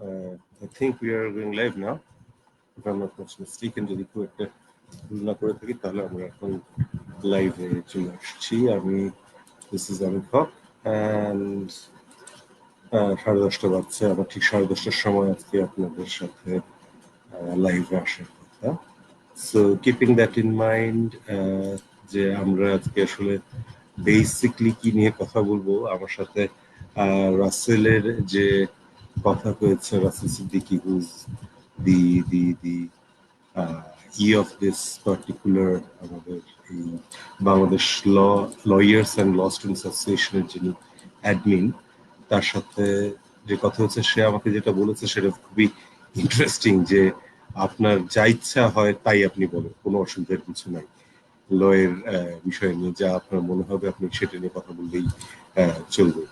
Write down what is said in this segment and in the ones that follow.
I think we are going live now. If I'm not much mistaken, যদি খুব একটা ভুল না করে থাকি তাহলে আমরা এখন লাইভে চলে আসছি। This is Amir Haq and 10:30 বাজছে। আমার ঠিক 10:30টার সময় আজকে আপনাদের সাথে লাইভে আসার কথা। So keeping that in mind, যে আমরা আজকে আসলে বেসিকলি কি নিয়ে কথা বলবো, আমার সাথে রাসেলের যে কথা হয়েছে, Russell Siddiqui who's the the the of this particular আমাদের এই Bangladesh lawyers and law students অ্যাসোসিয়েশনের যিনি অ্যাডমিন, তার সাথে যে কথা হচ্ছে, সে আমাকে যেটা বলেছে সেটা খুবই ইন্টারেস্টিং, যে আপনার যা ইচ্ছা হয় তাই আপনি বলেন, কোনো অসুবিধার কিছু নাই। লয়ের বিষয় নিয়ে যা আপনার মনে হবে আপনি সেটা নিয়ে কথা বললেই চলবে।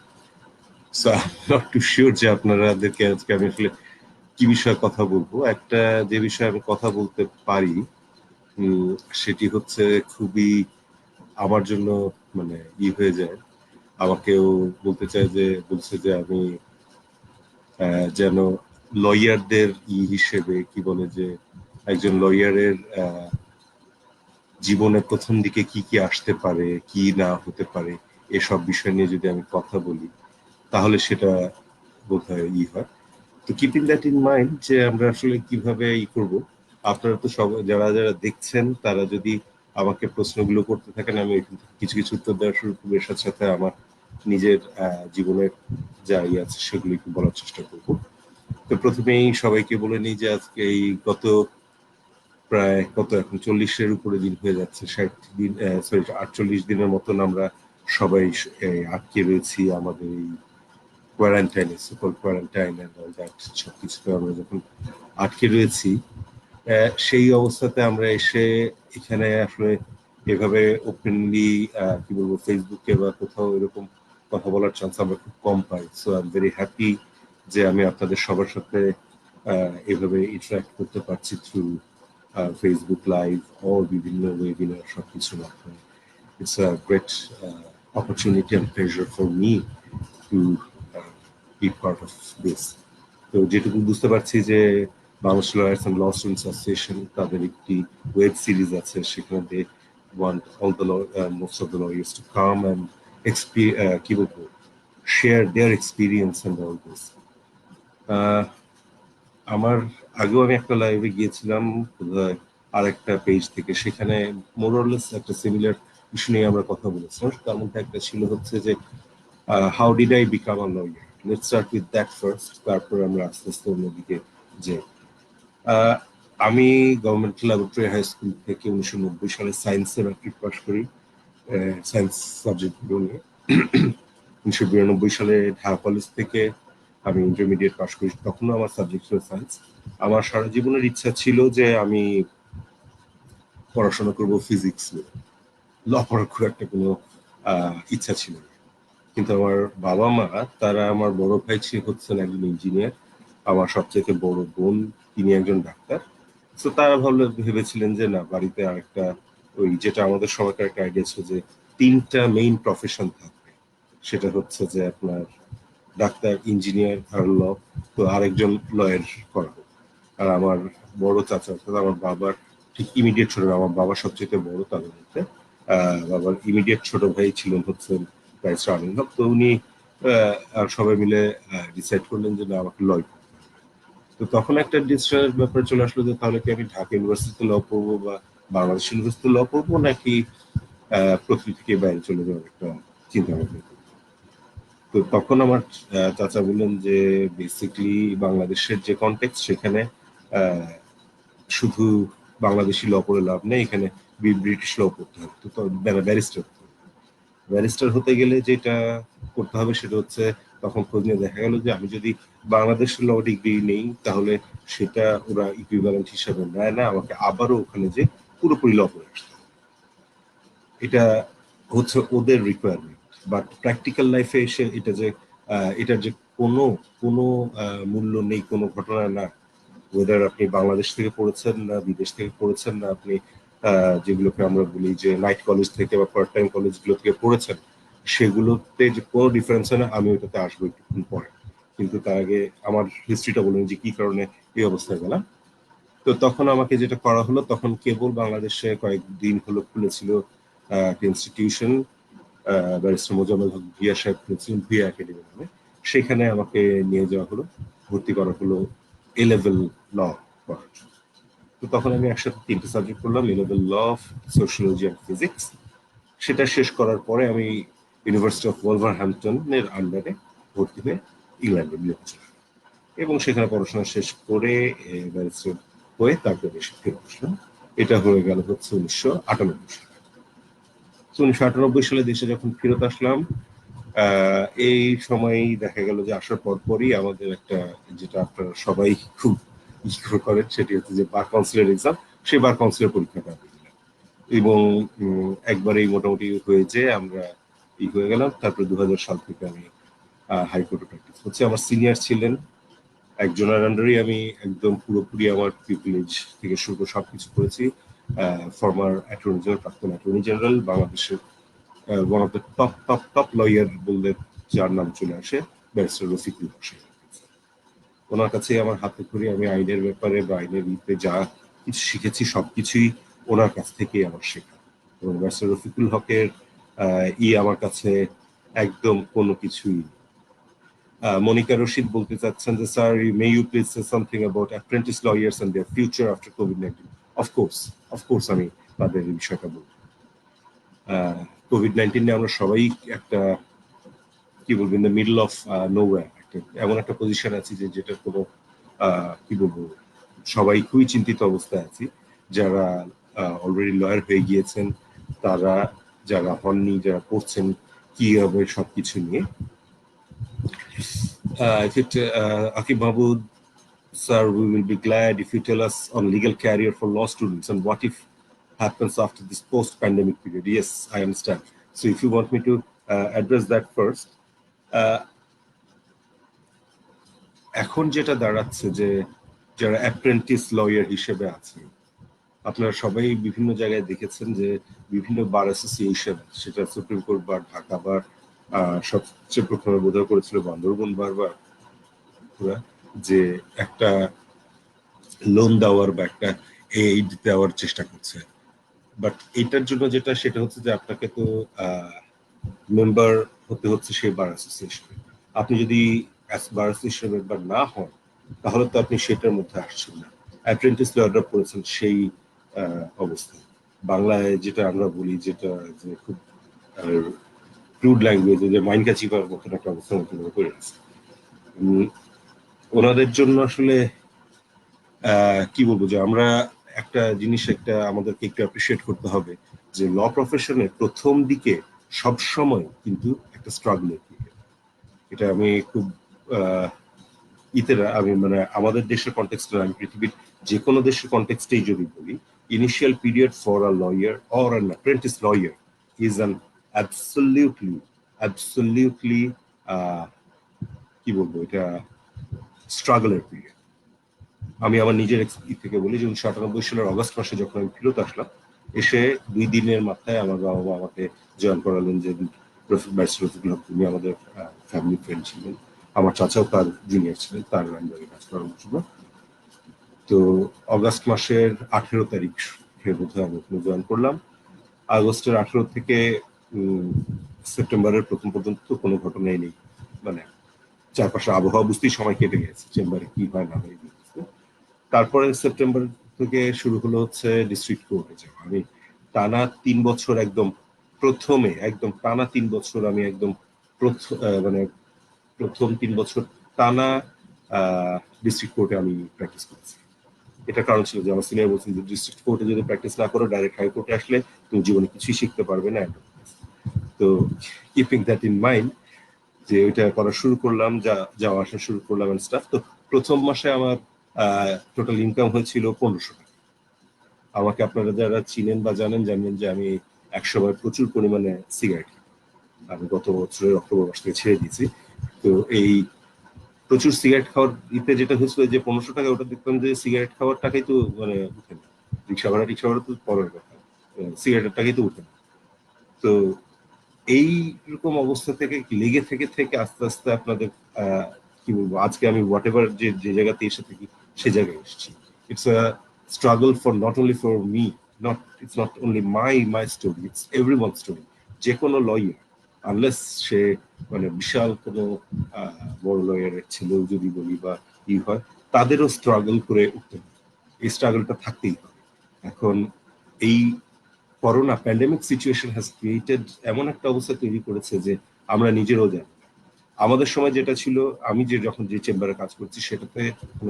So I am not too sure যে আপনাদেরকে আজকে আমি আসলে কি বিষয়ে কথা বলবো। একটা যে বিষয়ে আমি কথা বলতে পারি সেটি হচ্ছে খুবই আমার জন্য মানে হয়ে যায়। আমাকেও বলতে চায় যে বলছে যে আমি যেন লয়ারদের হিসেবে কি বলে যে একজন লয়ারের জীবনের প্রথম দিকে কি কি আসতে পারে, কি না হতে পারে, এসব বিষয় নিয়ে যদি আমি কথা বলি তাহলে সেটা বোধহয় হয়। তো কিপিং দ্যাট ইন মাইন্ড, যে আমরা আসলে কিভাবে করব, আপনারা তো সবাই যারা যারা দেখছেন তারা যদি আমাকে প্রশ্নগুলো করতে থাকেন, আমি কিছু কিছু উত্তর দেওয়া শুরু করবো। এর সাথে সাথে আমার নিজের জীবনের যা আছে সেগুলো একটু বলার চেষ্টা করব। তো প্রথমেই সবাইকে বলে নিই যে আজকে এই প্রায় এখন 40-এর উপরে দিন হয়ে যাচ্ছে, 48 দিনের মতন আমরা সবাই আটকে রয়েছি আমাদের এই কোয়ারেন্টাইনে, super quarantine and all that, সবকিছুতে আমরা যখন আটকে রয়েছি, সেই অবস্থাতে আমরা এসে এখানে আসলে এভাবে ওপেনলি কি বলবো, ফেসবুকে বা কোথাও এরকম কথা বলার চান্স আমরা খুব কম পাই। So I am very happy যে আমি আপনাদের সবার সাথে এভাবে ইন্টারাক্ট করতে পারছি থ্রু ফেসবুক লাইভ ও বিভিন্ন ওয়েবিনার, সবকিছুর মাধ্যমে। It's a great opportunity and pleasure for me to be part of this. তো যেটুকু বুঝতে পারছি যে Bangladesh lawyers and law students association তাদের একটি ওয়েব সিরিজ আছে, সেখানে দে want all the most of the lawyers to come and কি বলবো, share their experience and all this. আমার আগেও আমি একটা লাইভে গিয়েছিলাম আর একটা পেজ থেকে, সেখানে মোরলেস একটা সিমিলার ইস্যু নিয়ে আমরা কথা বলেছিলাম। তার মধ্যে একটা ছিল হচ্ছে যে how did I become a lawyer. Let's start with that first, তারপর আমরা আস্তে আস্তে অন্যদিকে যাই। আমি গভর্নমেন্ট ল্যাবরেটরি হাই স্কুল থেকে 1990 সালে সায়েন্সে ম্যাট্রিক পাস করি, সায়েন্স সাবজেক্টগুলো নিয়ে। 1992 সালে ঢাকা কলেজ থেকে আমি ইন্টারমিডিয়েট পাস করি, তখনও আমার সাবজেক্ট ছিল সায়েন্স। আমার সারা জীবনের ইচ্ছা ছিল যে আমি পড়াশোনা করব ফিজিক্স নিয়ে, ল পড়ার খুব একটা কোনো ইচ্ছা ছিল না। কিন্তু আমার বাবা মা, তারা, আমার বড় ভাই হচ্ছেন একজন ইঞ্জিনিয়ার, আমার সবচেয়ে বড় বোন তিনি একজন ডাক্তার। তো তারা ভেবেছিলেন যে না, বাড়িতে আরেকটা ওই যেটা আমাদের সবাইকার একটা আইডিয়া ছিল যে 3টা মেইন প্রফেশন থাকবে, সেটা হচ্ছে যে আপনার ডাক্তার, ইঞ্জিনিয়ার আর ল, তো আরেকজন লয়ার করা হোক। আর আমার বড় চাচা, অর্থাৎ আমার বাবার ঠিক ইমিডিয়েট ছোট, আমার বাবা সবচেয়ে বড় তাদের মধ্যে, বাবার ইমিডিয়েট ছোট ভাই ছিলেন হচ্ছেন ব্যারিস্টার আমিন হক। তো উনি আর সবাই মিলে ডিসাইড করলেন যে না, আমাকে লয় করতে হবে। তো তখন একটা ডিসিশনের ব্যাপারে চলে আসলো যে তাহলে কি আমি ঢাকা ইউনিভার্সিটিতে ল পড়বো বা বাংলাদেশ ইউনিভার্সিটিতে ল পড়বো, নাকি পৃথিবী থেকে বাইরে চলে যাওয়ার একটা চিন্তা ভাবনা। তো তখন আমার চাচা বললেন যে বেসিকলি বাংলাদেশের যে কনটেক্সট, সেখানে শুধু বাংলাদেশি ল পড়ে লাভ নেই, এখানে ব্রিটিশ ল পড়তে হবে। তো ব্যারিস্টার হতে গেলে যেটা করতে হবে সেটা হচ্ছে, তখন খোঁজ নিয়ে দেখা গেল যে আমি যদি বাংলাদেশ ল ডিগ্রি নেই তাহলে সেটা ওরা ইকুইভ্যালেন্ট হিসাবে নেয় না, আমাকে আবারও ওখানে যে পুরোপুরি ল পড়ে আসতে হবে। এটা হচ্ছে ওদের রিকোয়ারমেন্ট। বাট প্র্যাকটিক্যাল লাইফে এসে এটার যে কোনো কোনো মূল্য নেই, কোনো ঘটনা না। ওয়েদার আপনি বাংলাদেশ থেকে পড়েছেন না বিদেশ থেকে পড়েছেন, না আপনি যেগুলোকে আমরা বলি যে নাইট কলেজ থেকে বা পার্ট টাইম কলেজগুলো থেকে পড়েছেন, সেগুলোতে যে কোনো ডিফারেন্স হয় না। আমি ওটাতে আসবো একটুক্ষণ পরে। কিন্তু তার আগে আমার হিস্ট্রিটা বলুন যে কি কারণে এই অবস্থায় গেলাম। তো তখন আমাকে যেটা করা হলো, তখন কেবল বাংলাদেশে কয়েকদিন হলো খুলেছিল একটা ইনস্টিটিউশন, ব্যারিস্টার মোজাম্মেল হক ভুইয়া সাহেব খুলেছিলেন, ভুইয়া একাডেমি নামে। সেখানে আমাকে নিয়ে যাওয়া হলো, ভর্তি করা হলো এ লেভেল ল পড়ার জন্য। তো তখন আমি একসাথে 3টে সাবজেক্ট পড়লাম, A level law, sociology and physics. সেটা শেষ করার পরে আমি ইউনিভার্সিটি অফ ওলভারহ্যাম্পটনের আন্ডারে ভর্তি হয়ে ইংল্যান্ডে বিলেত চলে গেলাম। এবং সেখানে পড়াশোনা শেষ করে ব্যারিস্টার হয়ে তারপরে দেশে ফিরে আসলাম। এটা হয়ে গেল হচ্ছে 1998 সালে। 1998 সালে দেশে যখন ফেরত আসলাম, এই সময়ই দেখা গেল যে আসার পরপরই আমাদের একটা, যেটা আপনারা সবাই খুব করেন, সেটি হচ্ছে যে বার কাউন্সিলের এক্সাম। সেই বার কাউন্সিলের পরীক্ষাটা আমি দিলাম এবং একবারেই মোটামুটি হয়েছে আমরা হয়ে গেলাম। তারপরে 2000 সাল থেকে আমি হাইকোর্টে প্র্যাকটিস করছি। আমার সিনিয়র ছিলেন একজনের আন্ডারেই আমি একদম পুরোপুরি আমার প্রিভিলেজ থেকে শুরু করে সবকিছু করেছি। ফর্মার অ্যাটর্নি জেনারেল, প্রাক্তন অ্যাটর্নি জেনারেল, বাংলাদেশের one of the top top top lawyer বললে যার নাম চলে আসে, ব্যারিস্টার রফিকুল হক সাহেব। ওনার কাছে আমার হাতে খড়ি, আমি আইনের ব্যাপারে বা আইনের ভিত্তিতে যা কিছু শিখেছি সবকিছুই ওনার কাছ থেকেই আমার শেখা। এবং ব্যারিস্টার রফিকুল হকের আমার কাছে একদম কোনো কিছুই। মনিকা রশিদ বলতে চাচ্ছেন যে sir, may you please say something about apprentice lawyers and their future after কোভিড-19। অফকোর্স আমি তাদের এই বিষয়টা বলবো। কোভিড-19 নিয়ে আমরা সবাই একটা, কি বলবো, in the middle of nowhere, এমন একটা পজিশন আছি যে যেটার কোনো কি বলবো, সবাই খুবই চিন্তিত অবস্থায় আছি। যারা অলরেডি লয়ার হয়ে গিয়েছেন, তারা, যারা হননি, যারা পড়ছেন, কি হবে সবকিছু নিয়ে। Akib Mahmood, sir, we will be glad if you tell us on legal career for law students and what if happens after this post-pandemic period. Yes, I understand. So if you want me to address that first. এখন যেটা দাঁড়াচ্ছে যে যারা apprentice lawyer হিসেবে আছে, আপনারা সবাই বিভিন্ন জায়গায় দেখেছেন যে বিভিন্ন বার অ্যাসোসিয়েশন, সেটা সুপ্রিম কোর্ট বার, ঢাকা বার, সবচেয়ে প্রথমে বোধহয় করেছিল বান্দরবন বার, যে একটা লোন দেওয়ার বা একটা এইড দেওয়ার চেষ্টা করছে। বাট এটার জন্য যেটা, সেটা হচ্ছে যে আপনাকে তো মেম্বার হতে হচ্ছে সেই বার অ্যাসোসিয়েশনে। আপনি যদি বার অ্যাসোসিয়েশন মেম্বার না হন, তাহলে তো আপনি সেটার মধ্যে আসছেন না। অ্যাপ্রেন্টিস লয়াররা পড়েছেন সেই অবস্থায়। বাংলায় যেটা আমরা বলি, যেটা যে খুব ক্রুড ল্যাঙ্গুয়েজ, যে মাইন্ডকা চিপার মতন একটা অবস্থার মতন করে গেছে। ওনাদের জন্য আসলে কি বলবো, যে আমরা একটা জিনিস আমাদেরকে একটু অ্যাপ্রিসিয়েট করতে হবে যে ল প্রফেশনের প্রথম দিকে সবসময় কিন্তু একটা স্ট্রাগলের পিরিয়ড। এটা আমি খুব আমি মানে আমাদের দেশের কনটেক্সটে, আমি পৃথিবীর যে কোনো দেশের কনটেক্সটেই যদি বলি, initial period for a lawyer or an apprentice lawyer is an absolutely কি বলবো, এটা স্ট্রাগলের পিরিয়ড। আমি আমার নিজের থেকে বলি যে 1998 সালের অগস্ট মাসে যখন আমি ফেরত আসলাম, এসে 2 দিনের মাথায় আমার বাবা মা আমাকে জয়েন করালেন। যে ব্যারিস্টার রফিকুল হক, তিনি আমাদের ফ্যামিলি ফ্রেন্ড ছিলেন, আমার চাচাও তার জুনিয়র ছিলেন, তার আন্ডারে কাজ করার জন্য। তো অগস্ট মাসের 18 তারিখ বোধহয় আমি ওখানে জয়েন করলাম। আগস্টের 18 থেকে সেপ্টেম্বরের প্রথম পর্যন্ত কোনো ঘটনাই নেই, মানে চারপাশে আবহাওয়া বুঝতেই সময় কেটে গেছে, চেম্বারে কি হয় না হয়। তারপরে সেপ্টেম্বর থেকে শুরু হলো হচ্ছে ডিস্ট্রিক্ট কোর্টে যাওয়া। আমি টানা 3 বছর একদম টানা 3 বছর আমি একদম মানে প্রথম 3 বছর টানা ডিস্ট্রিক্ট কোর্টে আমি প্র্যাকটিস করেছি। এটার কারণ ছিল যে আমার সিনিয়র বলছেন যে ডিস্ট্রিক্ট কোর্টে যদি প্র্যাকটিস না করো, ডাইরেক্ট হাইকোর্টে আসলে তুমি জীবনে কিছুই শিখতে পারবে না। তো কিপিং দ্যাট ইন মাইন্ড, যে ওইটা করা শুরু করলাম, যাওয়া আসা শুরু করলাম এন্ড স্টাফ। তো প্রথম মাসে আমার টোটাল ইনকাম হয়েছিল 1500 টাকা। আমাকে আপনারা যারা চিনেন বা জানেন যে আমি একসময় প্রচুর পরিমাণে সিগারেট, আমি গত বছরের অক্টোবর মাস থেকে ছেড়ে দিয়েছি। তো এই প্রচুর সিগারেট খাওয়ার যেটা হয়েছিল যে 1500 টাকা, ওটা দেখতাম যে সিগারেট খাওয়ার টাকাই তো মানে উঠে না, রিক্সা ভাড়া তো পরের কথা, সিগারেটের টাকাই তো উঠে না। তো এই রকম অবস্থা থেকে লেগে থেকে আস্তে আস্তে আপনাদের কি বলবো, আজকে আমি হোয়াট এভার যে যে জায়গাতে এসে থাকি সে জায়গায় এসেছি। It's a struggle for not only for me, it's not only my story, it's everyone story. যে কোনো লয়ার, আনলেস সে মানে বিশাল কোনো বড় লয়ারের ছেলেও যদি বলি বা ই হয়, তাদেরও স্ট্রাগল করে উঠতে হবে। এই স্ট্রাগলটা থাকতেই হবে। এখন এই corona pandemic situation has created এমন একটা অবস্থা তৈরি করেছে যে আমরা নিজেরাও জানি। আমাদের সময় যেটা ছিল, আমি যে যখন যে চেম্বারে কাজ করছি সেটাতে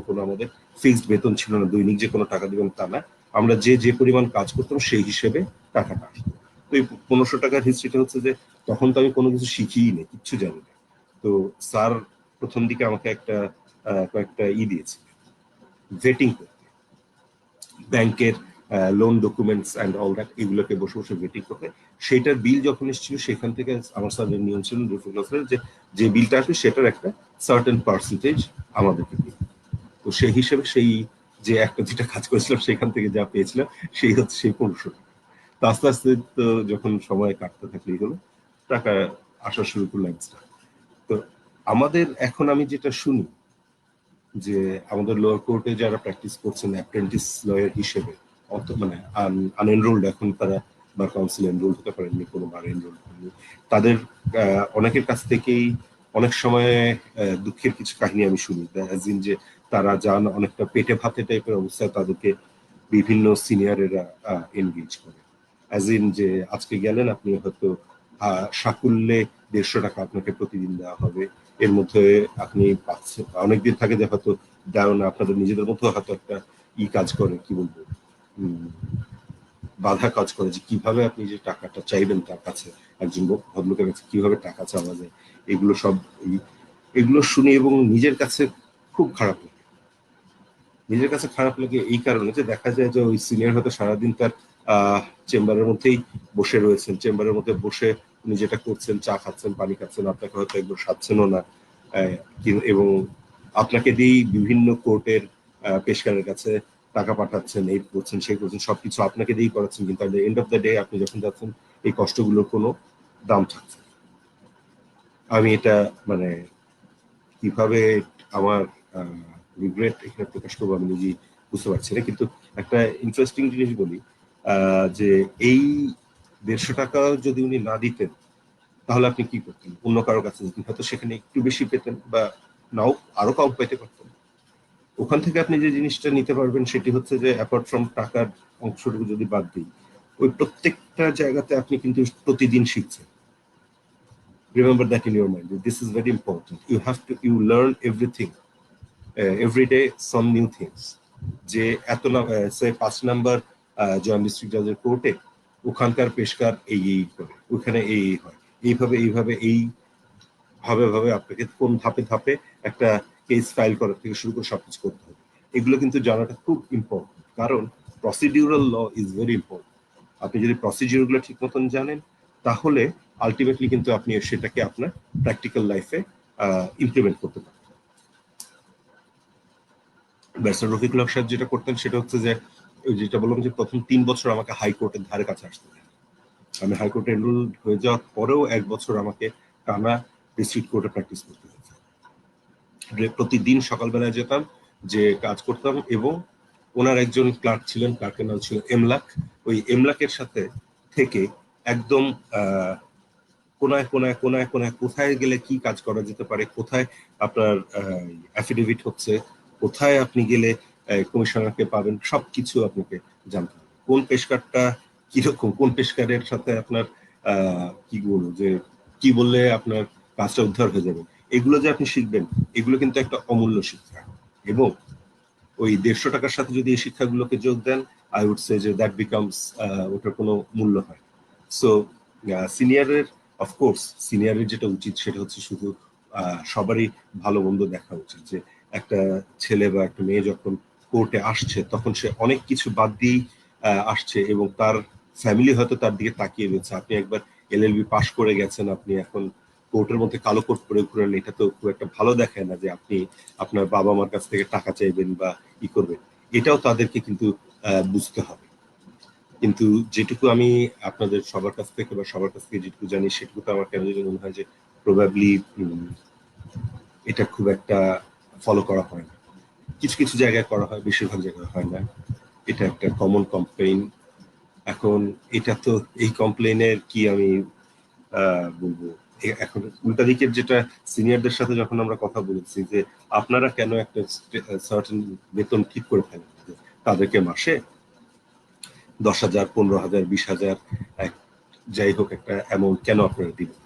কোনো আমাদের ফিক্সড বেতন ছিল না, দৈনিক যে কোনো টাকা দিবেন তা না। আমরা যে যে পরিমাণ কাজ করতাম সেই হিসেবে টাকাটা আসতো। তো এই 1500 টাকার হিস্ট্রিটা হচ্ছে যে তখন তো আমি কোনো কিছু শিখিই নেই, কিচ্ছু জানি না। তো স্যার প্রথম দিকে আমাকে কয়েকটা দিয়েছে ভেটিং করতে, ব্যাংকের loan documents and all that, এগুলোকে বসে বসে ভেটিং করতে। সেটার বিল যখন এসেছিল সেখান থেকে আমার স্যারের নিয়ম ছিল যে যে বিলটা আসবে সেটার একটা সার্টেন পার্সেন্টেজ আমাদেরকে দিবে। তো সেই হিসেবে সেই যে একটা যেটা কাজ করেছিলাম সেখান থেকে যা পেয়েছিলাম সেই হচ্ছে সেই 1500 টাকা। তো আস্তে আস্তে তো যখন সময় কাটতে থাকলেই হলো, টাকা আসা শুরু করলো এক্সট্রা। তো আমাদের এখন আমি যেটা শুনি যে আমাদের লোয়ার কোর্টে যারা প্র্যাকটিস করছেন অ্যাপ্রেন্টিস লয়ার হিসেবে, মানে আনএনরোল্ড, এখন তারা বার কাউন্সিল এনরোল হতে পারেননি, কোনো বার এনরোল করেনি, তাদের অনেকের কাছ থেকেই অনেক সময় দুঃখের কিছু কাহিনী আমি শুনি, যে তারা যান অনেকটা পেটে ভাতে টাইপের অবস্থায়, তাদেরকে বিভিন্ন সিনিয়রেরা এনগেজ করে। যে আজকে গেলেন আপনি হয়তো সাকুল্যে 150 টাকা আপনাকে প্রতিদিন দেওয়া হবে, এর মধ্যে আপনি পাচ্ছেন। অনেকদিন থাকে যে হয়তো দেও না, আপনাদের নিজেদের মধ্যে হয়তো একটা কাজ করে, কি বলবো, বাধা কাজ করে যে কিভাবে আপনি যে টাকাটা চাইবেন তার কাছে, একজন ভদ্রলোকের কাছে কিভাবে টাকা চাওয়া যায়। এগুলো সব এগুলো শুনি এবং নিজের কাছে খুব খারাপ লাগে। নিজের কাছে খারাপ লাগে এই কারণে যে দেখা যায় যে ওই সিনিয়র হয়তো সারাদিন তার চেম্বারের মধ্যেই বসে রয়েছেন, চেম্বারের মধ্যে বসে উনি যেটা করছেন, চা খাচ্ছেন, পানি খাচ্ছেন, আপনাকে হয়তো একবার সাজছেনও না, এবং আপনাকে দিয়েই বিভিন্ন কোর্টের পেশকারের কাছে টাকা পাঠাচ্ছেন, এই করছেন, সেই করছেন, সবকিছু আপনাকে দিয়েই করাচ্ছেন। কিন্তু এন্ড অফ দ্য ডে আপনি যখন যাচ্ছেন এই কষ্টগুলোর কোনো দাম থাকছে। আমি এটা মানে কিভাবে আমার রিগ্রেট এখানে প্রকাশ করবো আমি নিজেই বুঝতে পারছি না। কিন্তু একটা ইন্টারেস্টিং জিনিস বলি, যে এই 150 টাকা যদি উনি না দিতেন তাহলে আপনি কি করতেন? অন্য কারোর কাছে যেতেন, হয়তো সেখানে একটু বেশি পেতেন বা নাও আরো কম পেতে পারতেন। ওখান থেকে আপনি যে জিনিসটা নিতে পারবেন সেটি হচ্ছে যে অ্যাপার্ট ফ্রম টাকার অংশটুকু যদি বাদ দিই, ওই প্রত্যেকটা জায়গাতে আপনি কিন্তু প্রতিদিন শিখছেন। Remember that in your mind. This is very important. You learn everything. Every day some new things. যে এত না, সে 5 নাম্বার জয়েন্ট ডিস্ট্রিক্ট জাজের কোর্টে ওখানকার পেশকার এই করে, ওখানে এই হয়, এইভাবে এই ভাবে আপনাকে কোন ধাপে ধাপে একটা কেস ফাইল করার থেকে শুরু করে সবকিছু করতে হবে। এগুলো কিন্তু জানাটা খুব ইম্পর্টেন্ট, কারণ procedural law is very important. আপনি যদি প্রসিডিউর গুলো ঠিক মতন জানেন তাহলে আলটিমেটলি কিন্তু আপনি সেটাকে আপনার প্র্যাকটিক্যাল লাইফে ইমপ্লিমেন্ট করতে পারেন। ব্যারিস্টার রফিকুল হক সাহেব যেটা করতেন সেটা হচ্ছে যে যেটা বললাম যে প্রথম 3 বছর আমাকে হাইকোর্টের ধারে কাছে আসতে দেন। আমি হাইকোর্টে এনরোল হয়ে যাওয়ার পরেও 1 বছর আমাকে টানা ডিস্ট্রিক্ট কোর্টে প্র্যাকটিস করতে হয়েছে। প্রতিদিন সকালবেলায় যেতাম, যে কাজ করতাম, এবং ওনার একজন ক্লার্ক ছিলেন, ক্লার্কের নাম ছিল এমলাক। ওই এমলাকের সাথে থেকে একদম কোনায় কোনায় কোনায় কোনায় কোথায় গেলে কি কাজ করা যেতে পারে, কোথায় আপনার অ্যাফিডেভিট হচ্ছে, কোথায় আপনি গেলে কমিশনারকে পাবেন, সবকিছু আপনাকে জানতে হবে। কোন পেশকারটা কিরকম, কোন পেশকারের সাথে আপনার কি বলবো যে কি বললে আপনার কাজটা উদ্ধার হয়ে যাবে, এগুলো যে আপনি শিখবেন, এগুলো কিন্তু একটা অমূল্য শিক্ষা। এবং ওই 150 টাকার সাথে যদি এই শিক্ষাগুলোকে যোগ দেন, আই উড সে যে দ্যাট বিকামস, ওটার কোনো মূল্য হয়। সো সিনিয়রের, অফকোর্স সিনিয়রের যেটা উচিত সেটা হচ্ছে শুধু সবারই ভালো মন্দ দেখা উচিত, যে একটা ছেলে বা একটা মেয়ে যখন কোর্টে আসছে তখন সে অনেক কিছু বাদ দিয়েই আসছে, এবং তার ফ্যামিলি হয়তো তার দিকে তাকিয়ে রয়েছে। আপনি একবার এলএলবি পাশ করে গেছেন, আপনি এখন কোর্টের মধ্যে কালো কোট পরে ঘুরেন, এটা তো খুব একটা ভালো দেখায় না যে আপনি আপনার বাবা মার কাছ থেকে টাকা চাইবেন বা করবেন। এটাও তাদেরকে কিন্তু বুঝতে হবে। কিন্তু যেটুকু আমি আপনাদের সবার কাছ থেকে বা সবার কাছ থেকে যেটুকু জানি সেটুকু তো আমার কেন যেন মনে হয় যে প্রবাবলি এটা খুব একটা ফলো করা হয় না। কিছু কিছু জায়গায় করা হয়, বেশিরভাগ জায়গায় হয় না। এটা একটা কমন কমপ্লেইন। এখন এটা তো এই কমপ্লেইনের কি আমি বলবো, এখন উল্টা দিকের যেটা সিনিয়রদের সাথে যখন আমরা কথা বলেছি যে আপনারা কেন একটা সার্টেন বেতন ঠিক করে ফেলেন, তাদেরকে মাসে 10,000, 15,000, 20,000 যাই হোক একটা অ্যামাউন্ট কেন আপনারা দিবেন?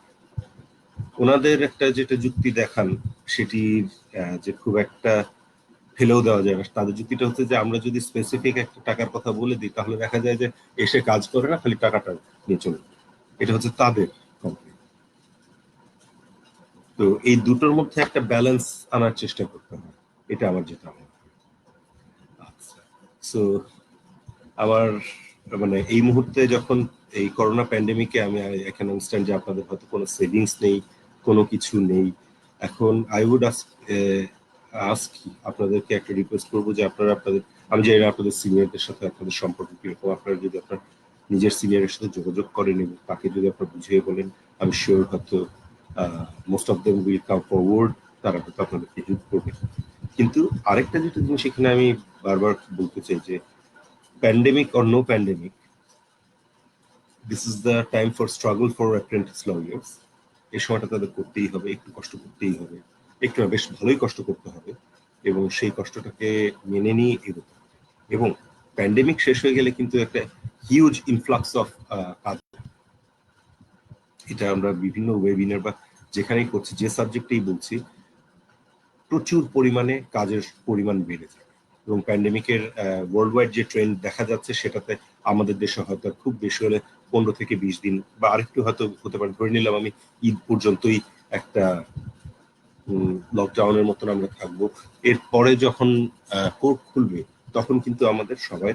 ওনাদের একটা যেটা যুক্তি দেখান সেটি যে খুব একটা ফেলেও দেওয়া যায় না। তাদের যুক্তিটা হচ্ছে যে আমরা যদি স্পেসিফিক একটা টাকার কথা বলে দিই তাহলে দেখা যায় যে এসে কাজ করে না, খালি টাকাটা নিয়ে চলে। এটা হচ্ছে তাদের কমপ্লেন। তো এই দুটোর মধ্যে একটা ব্যালেন্স আনার চেষ্টা করতে হয়, এটা আমার যেটা মনে হয়। আচ্ছা, সো আমার মানে এই মুহূর্তে যখন এই করোনা প্যান্ডেমিকে আমি এখানে আন্ডারস্ট্যান্ড যে আপনাদের হয়তো কোনো সেভিংস নেই, কোনো কিছু নেই। এখন আই উড আস্ক আপনাদেরকে একটা রিকোয়েস্ট করবো যে আপনারা আপনাদের, আমি জানি না আপনাদের সিনিয়রদের সাথে আপনাদের সম্পর্ক কিরকম, আপনারা যদি আপনার নিজের সিনিয়রের সাথে যোগাযোগ করেন এবং তাকে যদি আপনারা বুঝিয়ে বলেন, আমি শিওর হয়তো most of them will come forward, তারা হয়তো আপনাদেরকে হেল্প করবে। কিন্তু আরেকটা যেটা জিনিস এখানে আমি বারবার বলতে চাই যে pandemic or no pandemic, this is the time for struggle for apprentice lawyers. এই সময়টা তাদের করতেই হবে, একটু কষ্ট করতেই হবে, একটু বেশ ভালোই কষ্ট করতে হবে, এবং সেই কষ্টটাকে মেনে নিয়ে এগোতে হবে। এবং প্যান্ডেমিক শেষ হয়ে গেলে কিন্তু একটা হিউজ ইনফ্লাক্স অফ কাজ, এটা আমরা বিভিন্ন ওয়েবিনার বা যেখানেই করছি, যে সাবজেক্টেই বলছি, প্রচুর পরিমাণে কাজের পরিমাণ বেড়ে যায়। এবং প্যান্ডেমিকের ওয়ার্ল্ড ওয়াইড যে ট্রেন্ড দেখা যাচ্ছে সেটাতে আমাদের দেশে হয়তো খুব বেশি হলে 15 থেকে 20 দিন বা আরেকটু হয়তো হতে পারে, ধরে নিলাম আমি ঈদ পর্যন্তই একটা লকডাউনের মতন আমরা থাকবো। এরপরে যখন কোর্ট খুলবে তখন কিন্তু আমাদের সবাই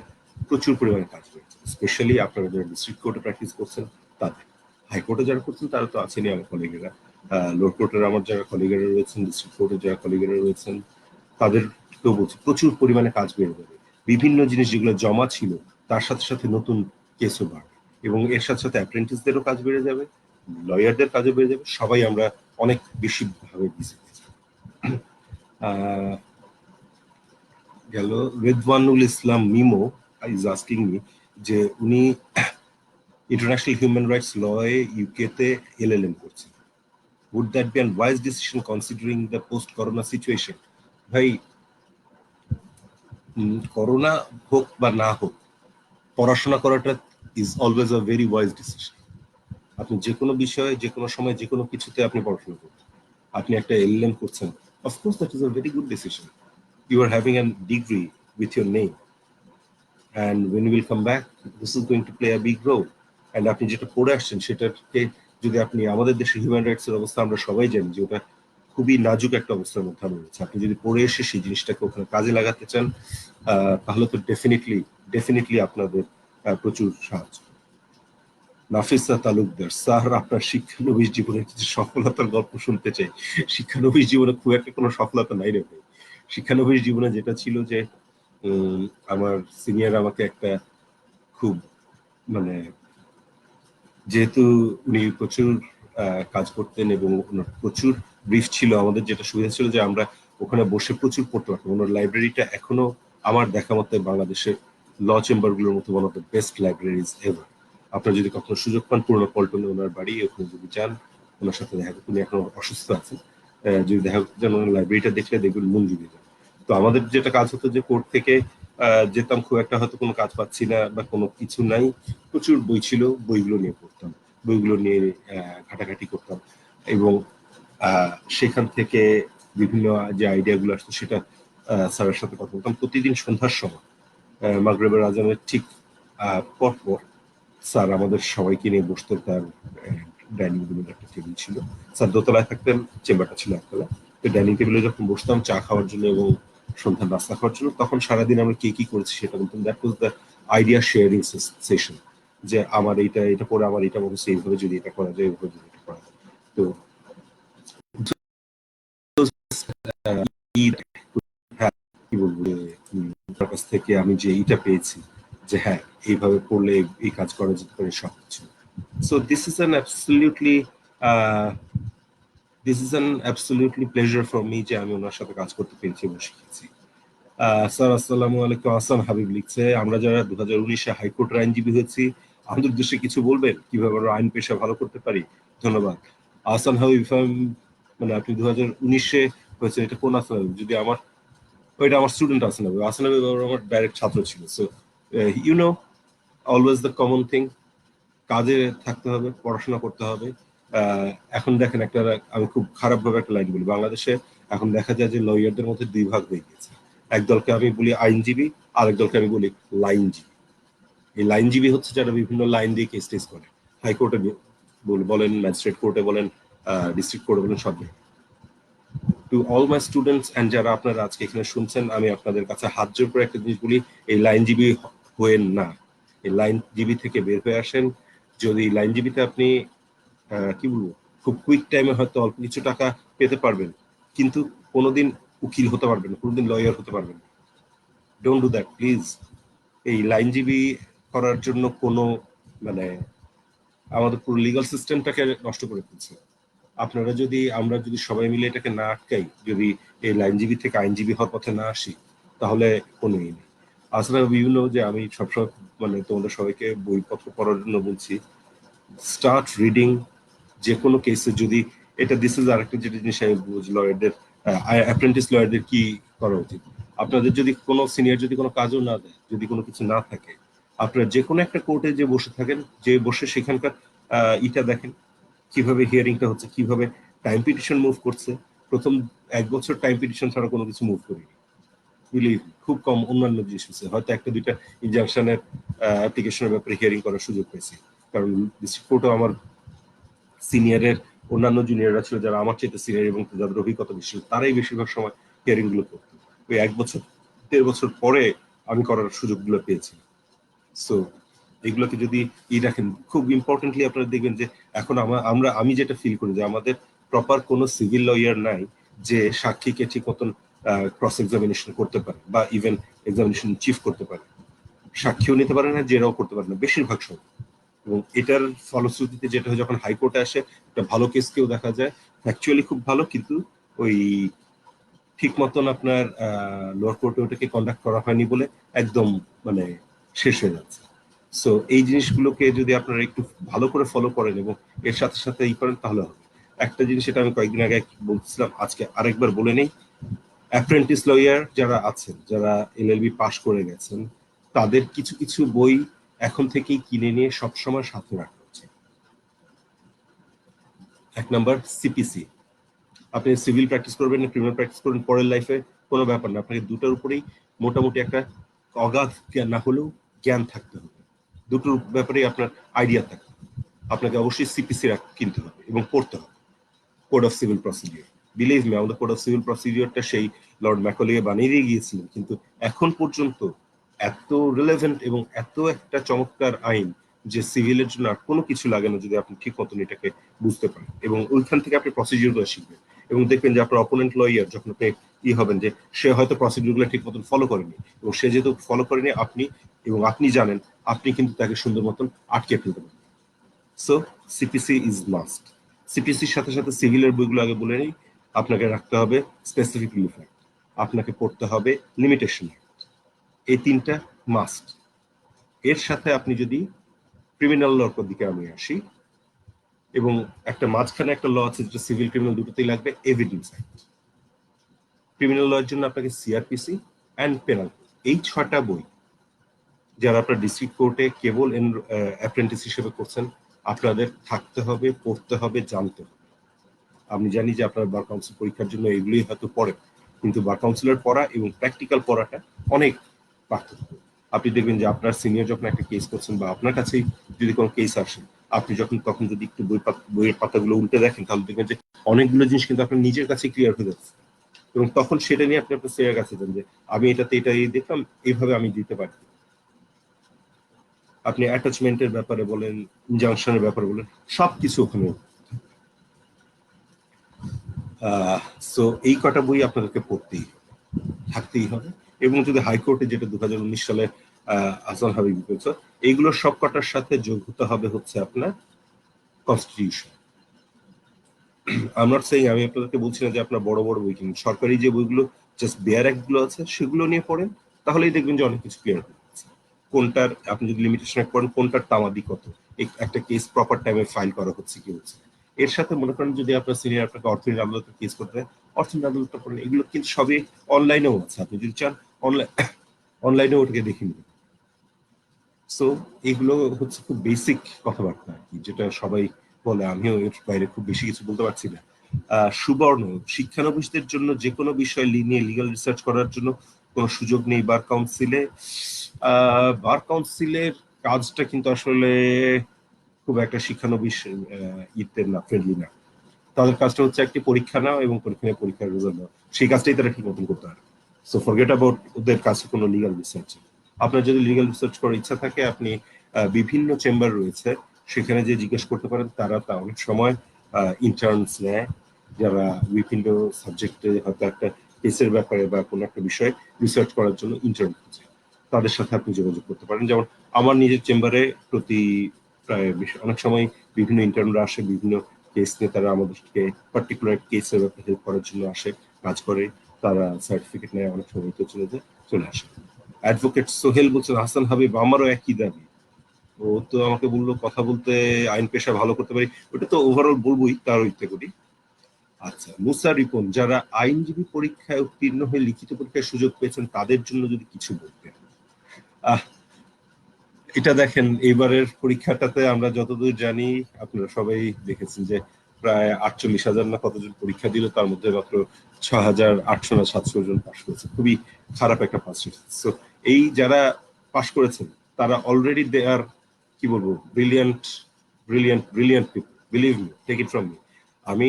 প্রচুর পরিমাণে কাজ রয়েছে, স্পেশালি আপনারা যারা ডিস্ট্রিক্ট কোর্টে প্র্যাকটিস করছেন তাদের, হাইকোর্টে যারা করছেন তারা তো আছেনই আমার কলিগেরা, লোর কোর্টের আমার যারা কলিগেরা রয়েছেন, ডিস্ট্রিক্ট কোর্টে যারা কলিগেরা রয়েছেন, তাদেরকেও বলছি প্রচুর পরিমাণে কাজ বেড়ে যাবে। বিভিন্ন জিনিস যেগুলো জমা ছিল তার সাথে সাথে নতুন কেসও বাড়বে, এবং এর সাথে সাথে অ্যাপ্রেন্টিসদেরও কাজ বেড়ে যাবে, লয়ারদের কাজও বেড়ে যাবে, সবাই আমরা অনেক বেশি ভাবে বিজি হয়ে যাবো। গেল রেদওয়ানুল ইসলাম মিমো ইজ আস্কিং মি যে উনি ইন্টারন্যাশনাল হিউম্যান রাইটস লয়ে ইউকে তে এলএলএম করছেন। Would that be a wise decision considering the post-corona situation? ভাই, করোনা হোক বা না হোক, পড়াশোনা করাটা is always a very wise decision. আপনি যে কোনো বিষয়ে, যে কোনো সময়, যে কোনো কিছুতে আপনি পড়াশোনা করবেন। আপনি একটা এলএলএম করছেন, of course that is a very good decision. You are having a degree with your name, and when you will come back, this is going to play a big role. And আপনি যেটা পড়ে আসছেন সেটাকে যদি আপনি, আমাদের দেশে হিউম্যান রাইটস এর অবস্থা আমরা সবাই জানি যে ওটা খুবই নাজুক একটা অবস্থার মধ্যে আমরা রয়েছে। আপনি যদি পড়ে এসে সেই জিনিসটাকে ওখানে কাজে লাগাতে চান, তাহলে তো ডেফিনেটলি আপনাদের প্রচুর সাহায্য। নাফিসা তালুকদার স্যার, আপনার শিক্ষানবিশ জীবনের কিছু সফলতার গল্প শুনতে চাই। শিক্ষানবিশ জীবনে খুব একটা কোনো সফলতা নাই রে ভাই। শিক্ষানবিশ জীবনে যেটা ছিল যে আমার সিনিয়র আমাকে একটা খুব মানে, যেহেতু উনি প্রচুর কাজ করতেন এবং প্রচুর ব্রিফ ছিল, আমাদের যেটা সুবিধা ছিল যে আমরা ওখানে বসে প্রচুর পড়তে পারতাম। ওনার লাইব্রেরিটা এখনো আমার দেখা মতে বাংলাদেশের ল চেম্বার গুলোর মতো one of the best libraries ever. আপনার যদি কখনো সুযোগ পান পুরোনো পল্টনে ওনার বাড়ি, ওখানে যদি যান ওনার সাথে দেখা করতে, উনি এখন অসুস্থ আছেন, যদি দেখা করতে যান ওনার লাইব্রেরিটা দেখলে দেখবেন মন জুড়ে যান। তো আমাদের যেটা কাজ হতো যে কোর্ট থেকে যেতাম, খুব একটা হয়তো কোনো কাজ পাচ্ছি না বা কোনো কিছু নাই, প্রচুর বই ছিল, বইগুলো নিয়ে পড়তাম, বইগুলো নিয়ে ঘাটাঘাটি করতাম, এবং সেখান থেকে বিভিন্ন যে আইডিয়াগুলো আসতো সেটা স্যারের সাথে কথা বলতাম। প্রতিদিন সন্ধ্যার সময় মাগরিবের আজানের ঠিক পরপর স্যার আমাদের সবাইকে নিয়ে বসতেন, তার ডাইনিং রুমের একটা টেবিল ছিল, স্যার দোতলায় থাকতেন, চেম্বারটা ছিল একতলায়। তো ডাইনিং টেবিলে যখন বসতাম চা খাওয়ার জন্য এবং সন্ধ্যার নাস্তা খাওয়ার জন্য, তখন সারাদিন আমরা কি কি করেছি সেটা বলতাম। That was the idea sharing session, যে আমার এটা পরে আমার এটা মনে হচ্ছে এইভাবে যদি এটা করা যায়, এইভাবে যদি এটা করা যায়। তো কি বলবো, তার কাছ থেকে আমি যে এইটা পেয়েছি যে হ্যাঁ এইভাবে পড়লে এই কাজ করা যেতে পারে সবকিছু। So this is an absolutely this is an absolutely pleasure for me যে আমি ওনার সাথে কাজ করতে পেরেছি এবং শিখেছি। স্যার আসসালামু আলাইকুম। আহসান হাবিব লিখছে, আমরা যারা 2019-এ হাইকোর্টের আইনজীবী হয়েছি আমাদের উদ্দেশ্যে কিছু বলবেন, কিভাবে আমরা আইন পেশা ভালো করতে পারি? ধন্যবাদ। আহসান হাবিব, মানে আপনি 2019-এ হয়েছে, এটা কোন আহসান হাবিব? যদি আমার ওইটা আমার স্টুডেন্ট আহসান হাবিব। আহসান হাবিব আমার ডাইরেক্ট ছাত্র ছিল। So you know, always the common thing, কাজে থাকতে হবে, পড়াশোনা করতে হবে। এখন দেখেন একটা, আমি খুব খারাপ ভাবে একটা লাইন বলি, বাংলাদেশে এখন দেখা যায় যে লয়ারদের মধ্যে দুই ভাগ হয়ে গেছে। এক দলকে আমি বলি আইনজীবী, আরেক দলকে আমি বলি লাইনজীবী। এই লাইনজীবী হচ্ছে যারা বিভিন্ন লাইন দিয়ে কেস টেস করে, হাইকোর্টে বলেন, ম্যাজিস্ট্রেট কোর্টে বলেন, ডিস্ট্রিক্ট কোর্টে বলেন, সব জায়গায়। To all my students and যারা আপনারা আজকে এখানে শুনছেন, আমি আপনাদের কাছে হাত জোর করে একটা জিনিস বলি, এই লাইনজীবী হয়েন না। এই লাইনজীবী থেকে বের হয়ে আসেন। যদি লাইনজীবীতে আপনি কি বলবো, খুব কুইক টাইমে হয়তো অল্প কিছু টাকা পেতে পারবেন, কিন্তু কোনোদিন উকিল হতে পারবেন, কোনোদিন লয়ার হতে পারবেন। Don't do that please. এই লাইনজীবী করার জন্য কোনো, মানে আমাদের পুরো লিগাল সিস্টেমটাকে নষ্ট করে ফেলছে। আপনারা যদি, আমরা যদি সবাই মিলে এটাকে না আটকাই, যদি এই লাইনজীবী থেকে আইনজীবী হওয়ার পথে না আসি, তাহলে কোনো নেই। আসলে বিভিন্ন, যে আমি সবসময় মানে তোমাদের সবাইকে বইপত্র পড়ার জন্য বলছি, স্টার্ট রিডিং। যে কোনো কেসে যদি এটা, দিস ইজ আরেকটা যেটা জিনিস আমি বুঝি লয়ারদের, অ্যাপ্রেন্টিস লয়ারদের কি করা উচিত। আপনাদের যদি কোনো সিনিয়র যদি কোনো কাজও না দেয়, যদি কোনো কিছু না থাকে, আপনারা যে কোনো একটা কোর্টে যে বসে থাকেন, যে বসে সেখানকার ইটা দেখেন কিভাবে হিয়ারিংটা হচ্ছে, কিভাবে টাইম পিটিশন মুভ করছে। প্রথম 1 বছর টাইম পিটিশন ছাড়া কোনো কিছু মুভ করিনি, বুঝলি। খুব কম অন্যান্য জিনিস হচ্ছে, হয়তো একটা দুইটা ইনজাংশনের অ্যাপ্লিকেশনের ব্যাপারে হিয়ারিং করার সুযোগ পেয়েছি, কারণ ডিস্ট্রিক্ট কোর্টও আমার সিনিয়রের অন্যান্য জুনিয়ররা ছিল যারা আমার চাইতে সিনিয়র এবং যাদের অভিজ্ঞতা বেশি, তারাই বেশিরভাগ সময় হিয়ারিং গুলো করতো। ওই 1 বছর 1.5 বছর পরে আমি করার সুযোগগুলো পেয়েছি। সো এগুলোকে যদি রাখেন, খুব ইম্পর্টেন্টলি আপনারা দেখবেন যে এখন আমি যেটা ফিল করি যে আমাদের প্রপার কোনো সিভিল লয়ার নাই যে সাক্ষীকে ঠিক মতন ক্রস এক্সামিনেশন করতে পারে বা ইভেন এক্সামিনেশন চিফ করতে পারে। সাক্ষীও নিতে পারে না, জেরাও করতে পারে না বেশিরভাগ সময়। এবং এটার ফলশ্রুতিতে যেটা হয়, যখন হাইকোর্টে আসে একটা ভালো কেস কেউ দেখা যায় অ্যাকচুয়ালি খুব ভালো, কিন্তু ওই ঠিক মতন আপনার লোয়ার কোর্টে ওটাকে কন্ডাক্ট করা হয়নি বলে একদম মানে শেষ হয়ে যাচ্ছে। সো এই জিনিসগুলোকে যদি আপনারা একটু ভালো করে ফলো করেন এবং এর সাথে সাথে ই করেন, তাহলে হবে। একটা জিনিস, এটা আমি কয়েকদিন আগে বলছিলাম, আজকে আরেকবার বলে নেই, অ্যাপ্রেন্টিস লয়ার যারা আছেন, যারা এলএলবি পাশ করে গেছেন, তাদের কিছু কিছু বই এখন থেকেই কিনে নিয়ে সবসময় সাথে রাখা উচিত। 1 নাম্বার সিপিসি। আপনি সিভিল প্র্যাকটিস করবেন না ক্রিমিনাল প্র্যাকটিস করবেন, পরের লাইফে কোনো ব্যাপার না, আপনাকে দুটার উপরেই মোটামুটি একটা অগাধ জ্ঞান না হলেও জ্ঞান থাকতে হবে। দুটোর ব্যাপারেই আপনার আইডিয়া থাকতে হবে। আপনাকে অবশ্যই সিপিসি কিনতে হবে এবং পড়তে হবে। Code of civil procedure, believe me, আমাদের কোড অফ সিভিল প্রসিডিওরটা সেই লর্ড ম্যাকলিয়ে বানিয়ে দিয়ে গিয়েছিলেন, কিন্তু এখন পর্যন্ত এত রিলেভেন্ট এবং এত একটা চমৎকার আইন যে সিভিলের জন্য আর কোনো কিছু লাগে না যদি আপনি ঠিক মতন এটাকে বুঝতে পারেন এবং ওইখান থেকে আপনি প্রসিডিওরগুলো শিখবেন। এবং দেখবেন যে আপনার অপোনেন্ট লয়ার যখন আপনি হবেন যে সে হয়তো প্রসিডিওরগুলো ঠিক মতন ফলো করেনি, এবং সে যেহেতু ফলো করেনি, আপনি জানেন, আপনি কিন্তু তাকে সুন্দর মতন আটকে ফেলতে পারেন। So CPC is must. সিপিসির সাথে সাথে সিভিলের বইগুলো আগে বলে নেই, আপনাকে রাখতে হবে স্পেসিফিক লিমিট, আপনাকে পড়তে হবে লিমিটেশন, এই তিনটা মাস্ট। এর সাথে আপনি যদি ক্রিমিনাল লর দিকে আমি আসি, এবং একটা মাঝখানে একটা ল আছে যেটা সিভিল ক্রিমিনাল দুটোতেই লাগবে, এভিডেন্স অ্যাক্ট। ক্রিমিনাল লয়ের জন্য আপনাকে সিআরপিসি অ্যান্ড পেনাল, এই 6টা বই যারা আপনার ডিস্ট্রিক্ট কোর্টে কেবল অ্যাপ্রেন্টিস হিসেবে করছেন, আপনাদের থাকতে হবে, পড়তে হবে, জানতে হবে। আমি জানি যে আপনার বার কাউন্সিল পরীক্ষার জন্য এগুলোই হয়তো পড়েন, কিন্তু বার কাউন্সিলের পড়া এবং প্র্যাকটিক্যাল পড়াটা অনেক পার্থক্য। আপনি দেখবেন যে আপনার সিনিয়র যখন একটা কেস করছেন বা আপনার কাছেই যদি কোনো কেস আসে, আপনি তখন যদি একটু বইয়ের পাতাগুলো উল্টে দেখেন, তাহলে দেখবেন যে অনেকগুলো জিনিস কিন্তু আপনার নিজের কাছে ক্লিয়ার হয়ে যাচ্ছে, এবং তখন সেটা নিয়ে আপনি আপনার সিনিয়র কাছে যান যে আমি এটাতে এটা দেখলাম, এইভাবে আমি দিতে পারি। আপনি অ্যাটাচমেন্টের ব্যাপারে বলেন, ইনজাংশনের ব্যাপারে বলেন, সবকিছু ওখানে। সো এই কটা বই আপনাদেরকে পড়তেই থাকতেই হবে। এবং যদি হাইকোর্টে, যেটা 2019 সালে আহসান হাবিব বলছে, এইগুলোর সব কটার সাথে যোগ হতে হবে হচ্ছে আপনার কনস্টিটিউশন। I'm not saying আমি আপনাদেরকে বলছি না যে আপনার বড় বড় বই কিনুন, সরকারি যে বইগুলো জাস্ট বেয়ার অ্যাক্ট গুলো আছে সেগুলো নিয়ে পড়েন, তাহলেই দেখবেন যে অনেক কিছু ক্লিয়ার হয়ে যাচ্ছে। কোনটার আপনি যদি লিমিটেশন পড়েন, কোনটার তামাদি কত, একটা কেস প্রপার টাইমে ফাইল করা হচ্ছে কি হচ্ছে। এর সাথে মনে করেন যদি আপনার সিনিয়র আপনাকে অর্থনীতি আদালতে কেস করতে হয়, অর্থনীতি আদালতটা করেন। এগুলো কিন্তু সবই অনলাইনেও আছে, আপনি যদি চান অনলাইনেও ওটাকে দেখে নিন। সো এগুলো হচ্ছে খুব বেসিক কথাবার্তা আর কি, যেটা সবাই বলে, আমিও এর বাইরে খুব বেশি কিছু বলতে পারছি না। সুবর্ণ শিক্ষানবিশদের জন্য যে কোনো বিষয় নিয়ে লিগাল রিসার্চ করার জন্য কোনো সুযোগ নেই বার কাউন্সিলে। বার কাউন্সিলের কাজটা কিন্তু আসলে খুব একটা শিক্ষানবিশ ইতের না, ফ্রেন্ডলি না। তাদের কাজটা হচ্ছে একটি পরীক্ষা নেওয়া এবং পরীক্ষার রেজাল্ট দেওয়া, সেই কাজটাই তারা ঠিক মতন করতে পারে। সো ফরগেট অ্যাবাউট ওদের কাছে কোনো লিগাল রিসার্চ। আপনার যদি লিগাল রিসার্চ করার ইচ্ছা থাকে, আপনি বিভিন্ন চেম্বার রয়েছে, সেখানে যে জিজ্ঞেস করতে পারেন। তারা তা অনেক সময় ইন্টার্নস নেয়, যারা বিভিন্ন সাবজেক্টে হয়তো একটা কেসের ব্যাপারে বা কোনো একটা বিষয়ে রিসার্চ করার জন্য ইন্টার্ন খুঁজে, তাদের সাথে আপনি যোগাযোগ করতে পারেন। যেমন আমার নিজের চেম্বারে প্রতি প্রায় অনেক সময় বিভিন্ন ইন্টার্নরা আসে, বিভিন্ন কেস নিয়ে তারা আমাদেরকে পার্টিকুলার কেসের ব্যাপারে হেল্প করার জন্য আসে, কাজ করে, তারা সার্টিফিকেট নেয়, অনেক সময় তো চলে আসে। অ্যাডভোকেট সোহেল বলছেন, হাসান হাবিব আমারও একই দাবি। ও তো আমাকে বললো কথা বলতে আইন পেশা ভালো করতে পারি, ওটা তো ওভারঅল বলবোই, তার ইত্যা করি। আচ্ছা, মুসা রিপন, যারা আইনজীবী পরীক্ষায় উত্তীর্ণ হয়ে লিখিত পরীক্ষায় সুযোগ পেয়েছেন তাদের জন্য যদি কিছু বলতেন। এটা দেখেন, এবারের পরীক্ষাটাতে আমরা যতদূর জানি, আপনারা সবাই দেখেছেন যে প্রায় 48,000 না কতজন পরীক্ষা দিল, তার মধ্যে মাত্র 6,800 না 700 জন পাশ করেছে। খুবই খারাপ একটা পাস রেট। সো এই যারা পাশ করেছেন তারা অলরেডি দে আর, কি বলবো, brilliant brilliant brilliant people, believe me, take it from me. আমি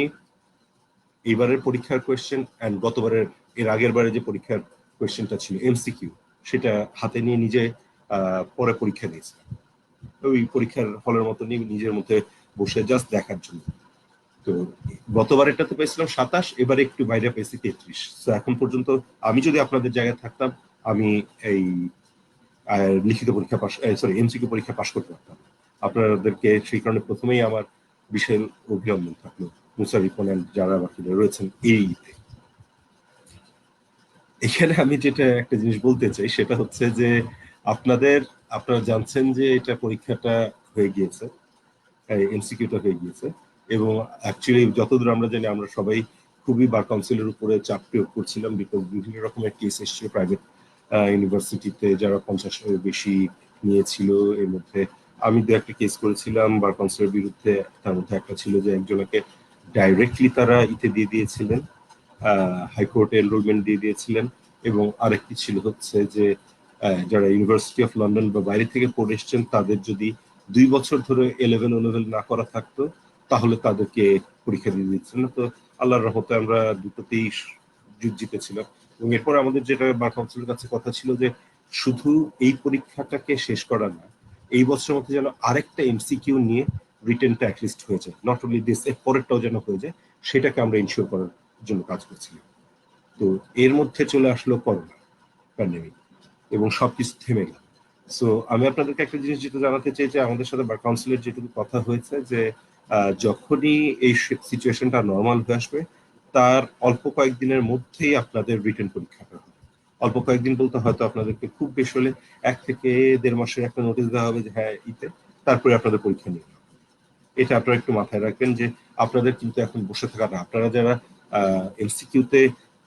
এইবারের পরীক্ষার কোয়েশ্চেন অ্যান্ড গতবারের, এর আগের বারে যে পরীক্ষার কোয়েশ্চেনটা ছিল এমসিকিউ, সেটা হাতে নিয়ে নিজে পরে পরীক্ষা দিয়েছি, ওই পরীক্ষার হলের মতো নিয়ে নিজের মধ্যে বসে জাস্ট দেখার জন্য। তো গতবার এটাতে পেয়েছিলাম 27, এবারে একটু বাইরে পেয়েছি 33। তো এখন পর্যন্ত আমি যদি আপনাদের জায়গায় থাকতাম, আমি এই লিখিত পরীক্ষা পাস, সরি এমসিকিউ পরীক্ষা পাস করতে পারতাম। আপনাদেরকে সেই কারণে প্রথমেই আমার বিশেষ অভিনন্দন থাকলো, মুসা রিপন যারা বাকি রয়েছেন এই। এখানে আমি যেটা একটা জিনিস বলতে চাই সেটা হচ্ছে যে আপনারা জানছেন যে এটা পরীক্ষাটা হয়ে গিয়েছে, এমসিকিউটা হয়ে গিয়েছে, এবং অ্যাকচুয়ালি যতদূর আমরা জানি আমরা সবাই খুবই বার কাউন্সিলের উপরে চাপ প্রয়োগ করছিলাম, বিকজ বিভিন্ন রকমের কেস এসেছিল প্রাইভেট ইউনিভার্সিটিতে, যারা 50 বেশি নিয়েছিল। এর মধ্যে আমি দু একটা কেস করেছিলাম বার কাউন্সিলের বিরুদ্ধে। তার মধ্যে একটা ছিল যে একজনকে ডাইরেক্টলি তারা দিয়ে দিয়েছিলেন, হাইকোর্টে এনরোলমেন্ট দিয়ে দিয়েছিলেন, এবং আরেকটি ছিল হচ্ছে যে যারা ইউনিভার্সিটি অফ লন্ডন বা বাইরে থেকে পড়ে এসছেন, তাদের যদি 2 বছর ধরে 11 না করা থাকতো, তাহলে তাদেরকে পরীক্ষা দিয়ে দিচ্ছেন না। তো আল্লাহর রহমতে আমরা দুটোতেই জিতেছিলাম। এবং এরপর আমাদের যেটা বার কাউন্সিলের কাছে কথা ছিল যে শুধু এই পরীক্ষাটাকে শেষ করা না, এই বছরের মধ্যে যেন আরেকটা এমসিকিউ নিয়ে রিটেনটা অ্যাটলিস্ট হয়ে যায়, নট অনলি দিস, এর পরেরটাও যেন হয়ে যায়, সেটাকে আমরা ইনশিওর করার জন্য কাজ করছিলাম। তো এর মধ্যে চলে আসলো করোনা প্যান্ডেমিক এবং সবকিছু থেমে গেল। সো আমি আপনাদেরকে একটা জিনিস যেটা জানাতে চাই, যে আমাদের সাথে বার কাউন্সিলের যেটুকু কথা হয়েছে যে যখনই এই সিচুয়েশনটা নর্মাল হয়ে আসবে, তার অল্প কয়েকদিনের মধ্যেই আপনাদের রিটেন পরীক্ষাটা হবে। অল্প কয়েকদিন বলতে হয়তো আপনাদেরকে খুব বেশি হলে 1 থেকে 1.5 মাসের একটা নোটিশ দেওয়া হবে যে হ্যাঁ তারপরে আপনাদের পরীক্ষা নিয়ে। এটা আপনারা একটু মাথায় রাখবেন যে আপনাদের কিন্তু এখন বসে থাকা না। আপনারা যারা এমসিকিউতে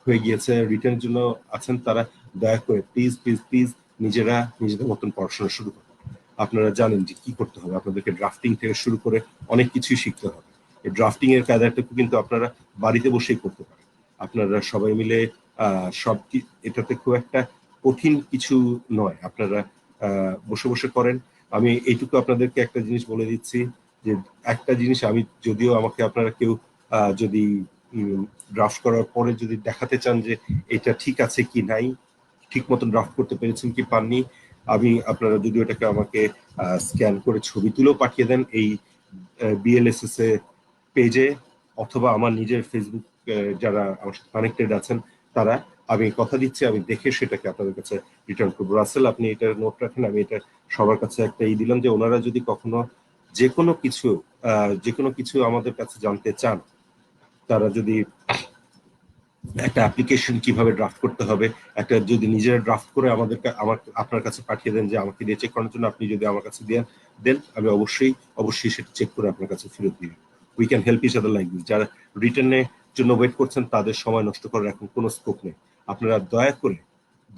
হয়ে গিয়েছে, রিটার্নের জন্য আছেন, তারা দয়া করে প্লিজ প্লিজ প্লিজ নিজেদের মতন পড়াশোনা শুরু করুন। আপনারা জানেন যে কি করতে হবে, আপনাদেরকে ড্রাফটিং থেকে শুরু করে অনেক কিছুই শিখতে হবে। এই ড্রাফটিং এর কাজটাকে কিন্তু আপনারা বাড়িতে বসেই করতে পারেন। আপনারা সবাই মিলে এটাতে খুব একটা কঠিন কিছু নয়, আপনারা বসে বসে করেন। আমি এইটুকু আপনাদেরকে একটা জিনিস বলে দিচ্ছি, যে একটা জিনিস আমি, যদিও আমাকে আপনারা কেউ যদি ড্রাফট করার পরে যদি দেখাতে চান যে এটা ঠিক আছে কি নাই, ঠিক মতন ড্রাফট করতে পেরেছেন কি পাননি, আপনারা যদি ওটাকে আমাকে স্ক্যান করে ছবি তুলেও পাঠিয়ে দেন এই বিএলএসএস এ পেজে, অথবা আমার নিজের ফেসবুক, যারা আমার সাথে কানেক্টেড আছেন তারা, আমি কথা দিচ্ছি আমি দেখে সেটাকে আপনাদের কাছে রিটার্ন করবো। রাসেল, আপনি এটা নোট রাখেন, আমি এটা সবার কাছে একটা দিলাম, যে ওনারা যদি কখনো যে কোনো কিছু আমাদের কাছে জানতে চান, তারা যদি একটা অ্যাপ্লিকেশন কিভাবে ড্রাফট করতে হবে, একটা যদি নিজেরা ড্রাফট করে আপনার কাছে পাঠিয়ে দেন যে আমাকে দিয়ে চেক করার জন্য, আপনি যদি আমার কাছে দেন আমি অবশ্যই সেটা চেক করে আপনার কাছে ফেরত দিব। We can help each other like this. যারা রিটার্নের জন্য ওয়েট করছেন তাদের সময় নষ্ট করার এখন কোনো স্কোপ নেই। আপনারা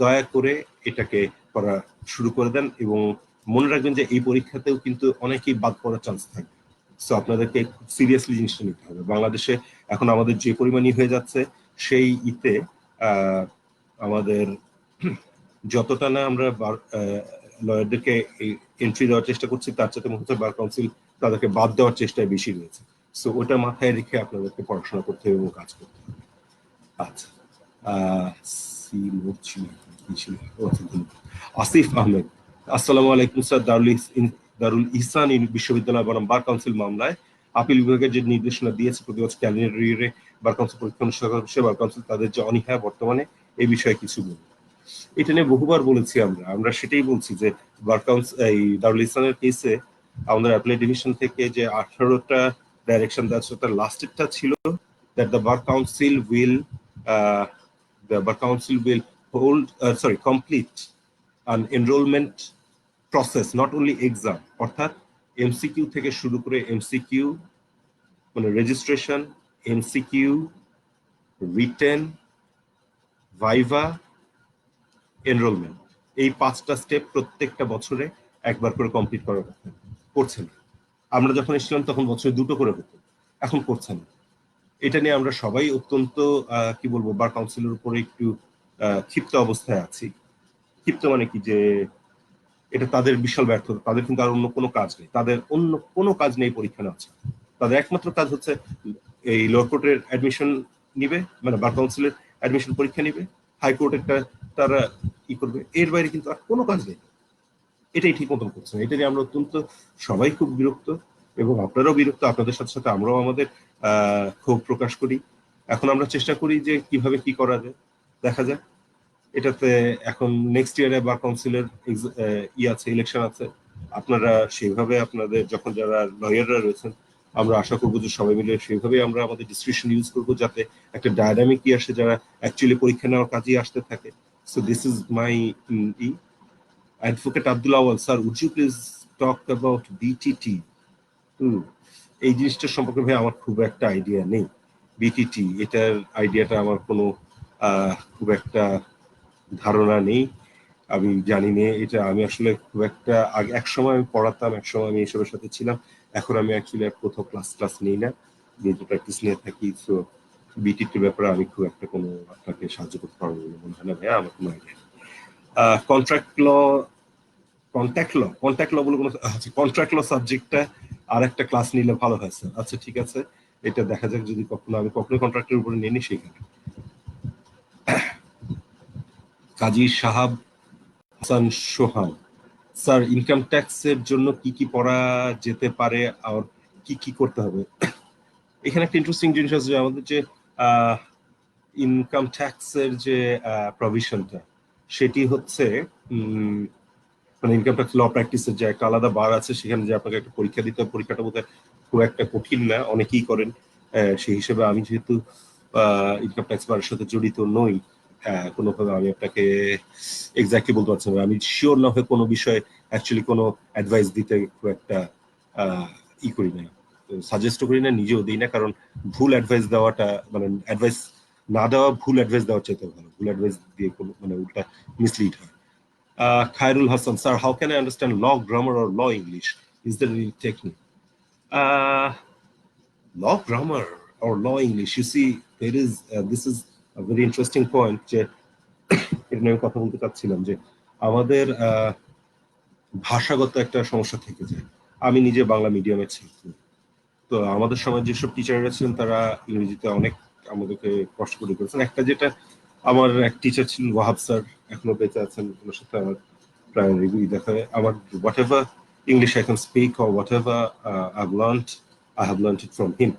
দয়া করে এটাকে করা শুরু করে দেন, এবং মনে রাখবেন যে এই পরীক্ষাতেও কিন্তু অনেকেই বাদ পড়ার চান্স থাকবে। সো আপনাদেরকে খুব সিরিয়াসলি জিনিসটা নিতে হবে। বাংলাদেশে এখন আমাদের যে পরিমাণই হয়ে যাচ্ছে, সেই আমাদের যতটা না আমরা লয়ারদেরকে এন্ট্রি দেওয়ার চেষ্টা করছি, তার সাথে মনে হচ্ছে বার কাউন্সিল তাদেরকে বাদ দেওয়ার চেষ্টায় বেশি রয়েছে। সো ওটা মাথায় রেখে আপনাদেরকে পড়াশোনা করতে হবে এবং কাজ করতে হবে। আচ্ছা, আসিফ আহমেদ, আসসালামু আলাইকুম স্যার। দারুল ইহসান বিশ্ববিদ্যালয় বনাম বার কাউন্সিল মামলায় আপিল বিভাগের যে নির্দেশনা দিয়েছে প্রতি বছর ক্যালেন্ডার ইয়ারে বার কাউন্সিল পরীক্ষা অনুষ্ঠিত করছে, বার কাউন্সিল তাদের যে অনীহা বর্তমানে এই বিষয়ে কিছু বলুন। এটা নিয়ে বহুবার বলেছি আমরা সেটাই বলছি যে বার কাউন্সিল এই দারুল ইহসানের কেসে আমাদের অ্যাপিলেট ডিভিশন থেকে যে 18টা ডাইরেকশন দেওয়া ছিল, তার লাস্টেরটা ছিল that the bar council will complete an enrollment process, not only exam, অর্থাৎ এমসিকিউ থেকে শুরু করে এমসিকিউ মানে registration, MCQ, written, viva, enrolment, এই 5টা স্টেপ প্রত্যেকটা বছরে একবার করে কমপ্লিট করার কথা করছে না। আমরা যখন এসেছিলাম তখন বছরে 2টো করে হতো, এখন করছে না। এটা নিয়ে আমরা সবাই অত্যন্ত কি বলবো, বার কাউন্সিলের উপরে একটু ক্ষিপ্ত অবস্থায় আছি। ক্ষিপ্ত মানে কি, যে এটা তাদের বিশাল ব্যর্থতা। তাদের কিন্তু আর অন্য কোনো কাজ নেই, তাদের অন্য কোনো কাজ নেই পরীক্ষা নেওয়া। তাদের একমাত্র কাজ হচ্ছে এই লোয়ার কোর্টের অ্যাডমিশন নিবে, মানে বার কাউন্সিলের অ্যাডমিশন পরীক্ষা নিবে, হাইকোর্টেরটা তারা করবে, এর বাইরে কিন্তু আর কোনো কাজ নেই। এটাই ঠিক মতন করছে না। এটা নিয়ে আমরা অত্যন্ত সবাই খুব বিরক্ত, এবং আপনারাও বিরক্ত। আপনাদের সাথে সাথে আমরাও আমাদের ক্ষোভ প্রকাশ করি। এখন আমরা চেষ্টা করি যে কিভাবে কি করা যায়, দেখা যাক। এটাতে এখন নেক্সট ইয়ারে বার কাউন্সিলের আছে, ইলেকশন আছে। আপনারা সেইভাবে আপনাদের যখন যারা লয়াররা রয়েছেন, আমরা আশা করবো যে সবাই মিলে সেইভাবে আমরা আমাদের ডিসক্রিপশন ইউজ করবো, যাতে একটা ডায়নামিক আসে যারা অ্যাকচুয়ালি পরীক্ষা নেওয়ার কাজেই আসতে থাকে। So this is my Advocate Abdul Awal, sir, would you please talk about BTT? এই জিনিসটার সম্পর্কে ভাই আমার খুব একটা আইডিয়া নেই। বিটিটি এটার আইডিয়াটা আমার কোনো খুব একটা ধারণা নেই, আমি জানি না এটা। আমি আসলে খুব একটা এক সময় আমি পড়াতাম, এক সময় আমি এসবের সাথে ছিলাম। এখন আমি অ্যাকচুয়ালি কোথাও ক্লাস নেই না, যেহেতু প্র্যাকটিস নিয়ে থাকি। সো বিটিটির ব্যাপারে আমি খুব একটা কোনো আপনাকে সাহায্য করতে পারবো বলে মনে হয় না ভাইয়া, আমার কোনো আইডিয়া নেই। কন্ট্রাক্ট ল বলে কোনো, আচ্ছা, কন্ট্রাক্ট ল সাবজেক্টটা আর একটা ক্লাস নিলে ভালো হয় স্যার। আচ্ছা ঠিক আছে, এটা দেখা যাক, যদি আমি কখনো কন্ট্রাক্টের উপরে নিয়ে নি সেখানে। কাজী সাহাব হাসান সোহান, স্যার ইনকাম ট্যাক্সের জন্য কি কি পড়া যেতে পারে আর কি করতে হবে? এখানে একটা ইন্টারেস্টিং জিনিস আছে যে আমাদের যে ইনকাম ট্যাক্সের যে প্রভিশনটা, সেটি হচ্ছে মানে ইনকাম ট্যাক্স ল প্র্যাকটিসের যে একটা আলাদা বার আছে, সেখানে যে আপনাকে একটা পরীক্ষা দিতে হবে। পরীক্ষাটা বোধহয় খুব একটা কঠিন না, অনেকেই করেন। সেই হিসেবে আমি যেহেতু ইনকাম ট্যাক্স বারের সাথে জড়িত নই, কোনোভাবে আমি আপনাকে এক্স্যাক্টলি বলতে পারছি না। আমি শিওর না হয়ে কোনো বিষয়ে অ্যাকচুয়ালি কোনো অ্যাডভাইস দিতে খুব একটা করি না, সাজেস্ট করি না, নিজেও দিই না। কারণ ভুল অ্যাডভাইস দেওয়াটা, মানে অ্যাডভাইস না দেওয়া ভুল অ্যাডভাইস দেওয়ার চাইতে ভালো। ভুল অ্যাডভাইস দিয়ে কোনো মানে উল্টা মিসলিড হয়। Khairul Hassan, sir, how can I understand law grammar or law English? Is there any technique? Law grammar or law English? You see, this is a very interesting point. যে এটা নিয়ে কথা বলতে চাচ্ছিলাম যে আমাদের ভাষাগত একটা সমস্যা থেকে যায়। আমি নিজে বাংলা মিডিয়ামের ছাত্র, তো আমাদের সময় যেসব টিচাররা ছিলেন তারা ইংরেজিতে অনেক আমাদেরকে কষ্ট করে করেছেন। একটা যেটা, আমার এক টিচার ছিলেন ওয়াহাব স্যার, এখনো বেঁচে আছেন, ওনার সাথে আমার প্রায় রেগুলারই দেখা হয়। আমার whatever English I can speak or whatever I have learned it from him,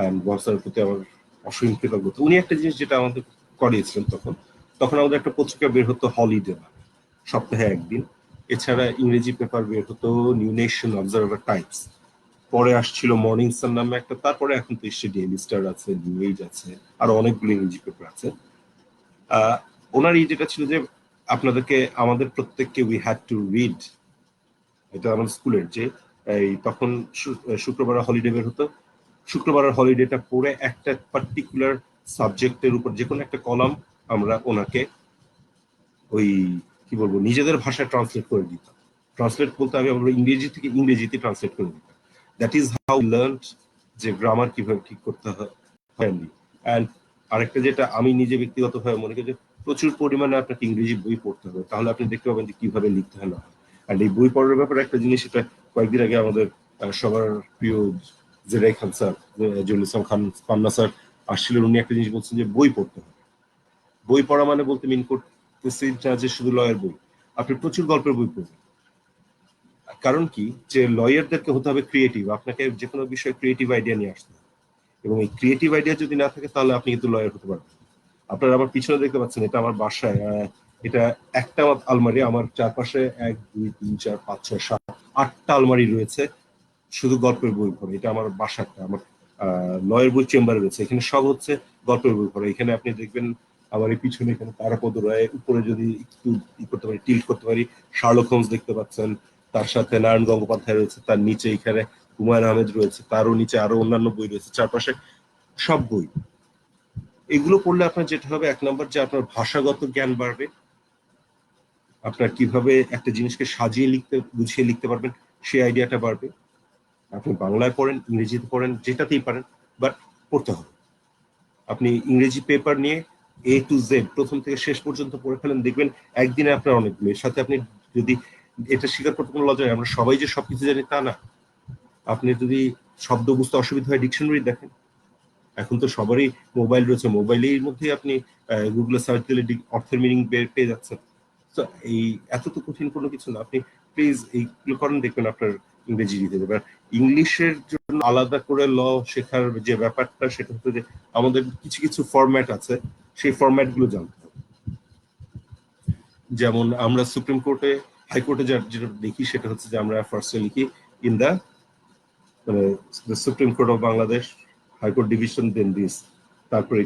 and Wahab স্যারের প্রতি আমার অসীম কৃতজ্ঞতা। উনি একটা জিনিস যেটা আমাদের করিয়েছিলেন, তখন আমাদের একটা পত্রিকা বের হতো হলিডে, সপ্তাহে একদিন। এছাড়া ইংরেজি পেপার বের হতো নিউ নেশন, অবজারভার, টাইমস। পরে আসছিল মর্নিং সান নামে একটা, তারপরে এখন তো এসছে ডেইলি স্টার আছে, নিউ এজ আছে, আর অনেকগুলো ইংরেজি পেপার আছে। ওনার এই যেটা ছিল যে আপনাদেরকে, আমাদের প্রত্যেককে উই হ্যাড টু রিড, এটা আমাদের স্কুলের যে এই তখন শুক্রবার হলিডে বের হতো, শুক্রবারের হলিডেটা পড়ে একটা পার্টিকুলার সাবজেক্টের উপর যে কোনো একটা কলাম আমরা ওনাকে ওই কি বলবো নিজেদের ভাষায় ট্রান্সলেট করে দিতাম। ট্রান্সলেট বলতে আমি আমরা ইংরেজি থেকে ইংরেজিতে ট্রান্সলেট করে দিতাম। দ্যাট ইজ হাউ লার্ন যে গ্রামার কিভাবে ঠিক করতে হয়। অ্যান্ড আরেকটা যেটা আমি নিজে ব্যক্তিগতভাবে মনে করি যে প্রচুর পরিমাণে আপনাকে ইংরেজি বই পড়তে হবে, তাহলে আপনি দেখতে পাবেন যে কিভাবে লিখতে হয় না হয়। আর এই বই পড়ার ব্যাপারে একটা জিনিস, এটা কয়েকদিন আগে আমাদের সবার প্রিয় জেরাই খান স্যার, জহুরুল ইসলাম খান পান্না স্যার আসছিলেন, উনি একটা জিনিস বলছেন যে বই পড়তে হবে। বই পড়া মানে বলতে মিন করতেছি না যে শুধু লয়ের বই, আপনি প্রচুর গল্পের বই পড়বেন। কারণ কি, যে লয়ারদেরকে হতে হবে ক্রিয়েটিভ, আপনাকে যে কোনো বিষয়ে ক্রিয়েটিভ আইডিয়া নিয়ে আসতে হবে, এবং এই ক্রিয়েটিভ আইডিয়া যদি না থাকে তাহলে আপনি কিন্তু লয়ার হতে পারবেন। আপনারা আমার পিছনে দেখতে পাচ্ছেন, এটা আমার বাসায়, এটা একটা আলমারি, আমার চারপাশে 1 2 3 4 5 6 7 8টা আলমারি রয়েছে শুধু গল্পের বই পড়ে। এটা আমার বাসাটা, আমার লয়ের বই চেম্বারে রয়েছে, এখানে সব হচ্ছে গল্পের বই পড়ে। এখানে আপনি দেখবেন আমার এই পিছনে এখানে তারাপদ রায়, উপরে যদি একটু করতে পারি, টিল্ট করতে পারি, শার্লক হোমস দেখতে পাচ্ছেন, তার সাথে নারায়ণ গঙ্গোপাধ্যায় রয়েছে, তার নিচে এখানে হুমায়ুন আহমেদ রয়েছে, তারও নিচে আরো অন্যান্য বই রয়েছে, চারপাশে সব বই। এগুলো পড়লে আপনার যেটা হবে, এক নম্বর যে আপনার ভাষাগত জ্ঞান বাড়বে, আপনার কিভাবে একটা জিনিসকে সাজিয়ে লিখতে, গুছিয়ে লিখতে পারবেন সেই আইডিয়াটা বাড়বে। আপনি বাংলায় পড়েন, ইংরেজিতে পড়েন, যেটাতেই পারেন, বাট পড়তে হবে। আপনি ইংরেজি পেপার নিয়ে A to Z প্রথম থেকে শেষ পর্যন্ত পড়ে ফেলেন, দেখবেন একদিনে আপনার অনেকগুলো। এর সাথে আপনি যদি এটা স্বীকার করতে কোনো লজ্জা নেই, আমরা সবাই যে সবকিছু জানি তা না। আপনি যদি শব্দ বুঝতে অসুবিধা হয়, ডিকশনারি দেখেন। এখন তো সবারই মোবাইল রয়েছে, মোবাইলের মধ্যে আপনি গুগলে সার্চ দিলে অর্থের মিনিং পেয়ে যাচ্ছেন। তো এই এত তো কঠিন কোনো কিছু না, আপনি প্লিজ এইগুলো করেন, দেখবেন আপনার ইংরেজি দিতে দেবে। ইংলিশের জন্য আলাদা করে ল শেখার যে ব্যাপারটা, সেটা হচ্ছে যে আমাদের কিছু কিছু ফরম্যাট আছে, সেই ফরম্যাট গুলো জানতে হবে। যেমন আমরা সুপ্রিম কোর্টে, হাইকোর্টে যেটা দেখি সেটা হচ্ছে যে আমরা ফার্স্টে লিখি in the supreme court of Bangladesh, high court division, then this, তারপরে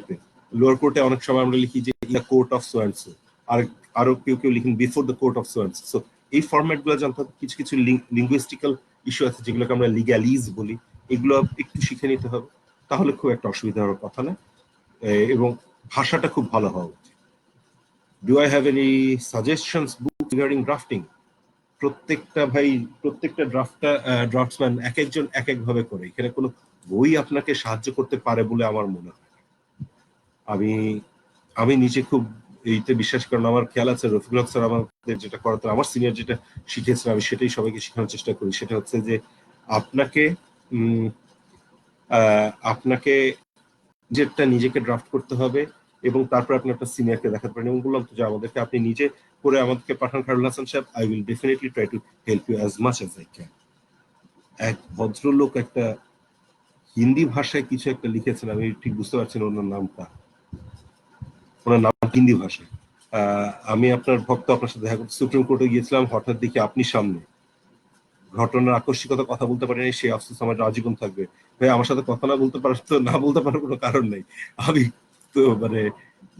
লোয়ার কোর্টে অনেক সময় আমরা লিখি যে in the court of so and so, আর আরো কেউ কেউ লিখেন before the court of so and so. এই ফরম্যাট গুলো জানতে হবে। কিছু কিছু লিঙ্গুইস্টিক্যাল ইস্যু আছে যেগুলোকে আমরা লিগ্যালিজ বলি, এগুলো একটু শিখে নিতে হবে, তাহলে খুব একটা অসুবিধা হওয়ার কথা না। এবং ভাষাটা খুব ভালো হওয়া উচিত। Do I have any suggestions book regarding drafting? প্রত্যেকটা ভাই, প্রত্যেকটা ড্রাফটসম্যান এক একজন এক এক ভাবে করে, এখানে কোনো বই আপনাকে সাহায্য করতে পারে বলে আমার মনে হয়। আমি আমি নিজে খুব এইতে বিশ্বাস করেন, আমার খেয়াল আছে রফিকুল হক স্যার আমাদের যেটা করাতেন, আমার সিনিয়র যেটা শিখেছেন, আমি সেটাই সবাইকে শেখানোর চেষ্টা করি। সেটা হচ্ছে যে আপনাকে আপনাকে যেটা নিজেকে ড্রাফট করতে হবে, এবং তারপর আপনি আপনার সিনিয়রকে দেখাতে পারেন, এবং বললাম তো যে আমাদেরকে আপনি নিজে করে আমাদেরকে পাঠান খায়রুল হাসান সাহেব, I will definitely try to help you as much as I can. এক ভদ্রলোক একটা হিন্দি ভাষায় কিছু একটা লিখেছেন, আমি ঠিক বুঝতে পারছি না ওনার নামটা, ওনার নাম হিন্দি ভাষায়। আমি আপনার ভক্ত, আপনার সাথে দেখা করতে সুপ্রিম কোর্টে গিয়েছিলাম, হঠাৎ দেখি আপনি সামনে, ঘটনার আকস্মিকতা, কথা বলতে পারেনি, সেই আফসোস আমার আজীবন থাকবে। ভাই আমার সাথে কথা না বলতে পারার, তো না বলতে পারার কোনো কারণ নেই। আমি তো মানে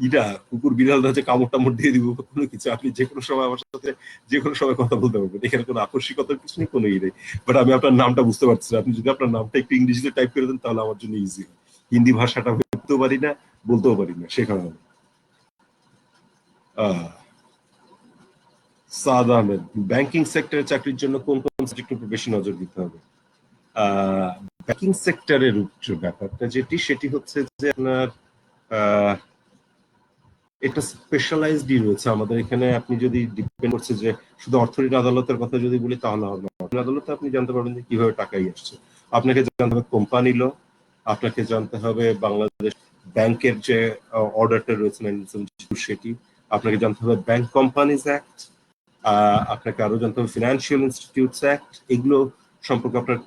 ইটা কুকুর বিড়াল না যে কামড় টামড় দিয়ে দিব কোনো কিছু, আপনি যে কোনো সময় আমার সাথে যে কোনো সময় কথা বলতে পারবেন, এখানে কোনো আকস্মিকতার কিছু নেই, কোনো নেই। বাট আমি আপনার নামটা বুঝতে পারছি না, আপনি যদি আপনার নামটা একটু ইংরেজিতে টাইপ করে দেন তাহলে আমার জন্য ইজি। হিন্দি ভাষাটা বুঝতেও পারি না, বলতেও পারি না, সে কারণে। সাদ আহমেদ, ব্যাংকিং সেক্টরে চাকরির জন্য কোন কোন সাবজেক্টের উপর বেশি নজর দিতে হবে? ব্যাংকিং সেক্টরের ব্যাপারটা যেটি, সেটি হচ্ছে যে আপনার এটা স্পেশালাইজডই রয়েছে আমাদের এখানে। আপনি যদি ডিপেন্ড করছে যে শুধু অর্থনীতি আদালতের কথা যদি বলি তাহলে হবে না। অর্থনীতি আদালতে আপনি জানতে পারবেন যে কিভাবে টাকাই আসছে, আপনাকে জানতে হবে কোম্পানি ল, আপনাকে জানতে হবে বাংলাদেশ ব্যাংকের যে অর্ডারটা রয়েছে সেটি, আপনাকে জানতে হবে ব্যাংক কোম্পানিজ অ্যাক্ট, আপনাকে আরো জানতে হবে ফিনান্সিয়াল ইনস্টিটিউটস অ্যাক্ট। এগুলো সম্পর্কে আপনার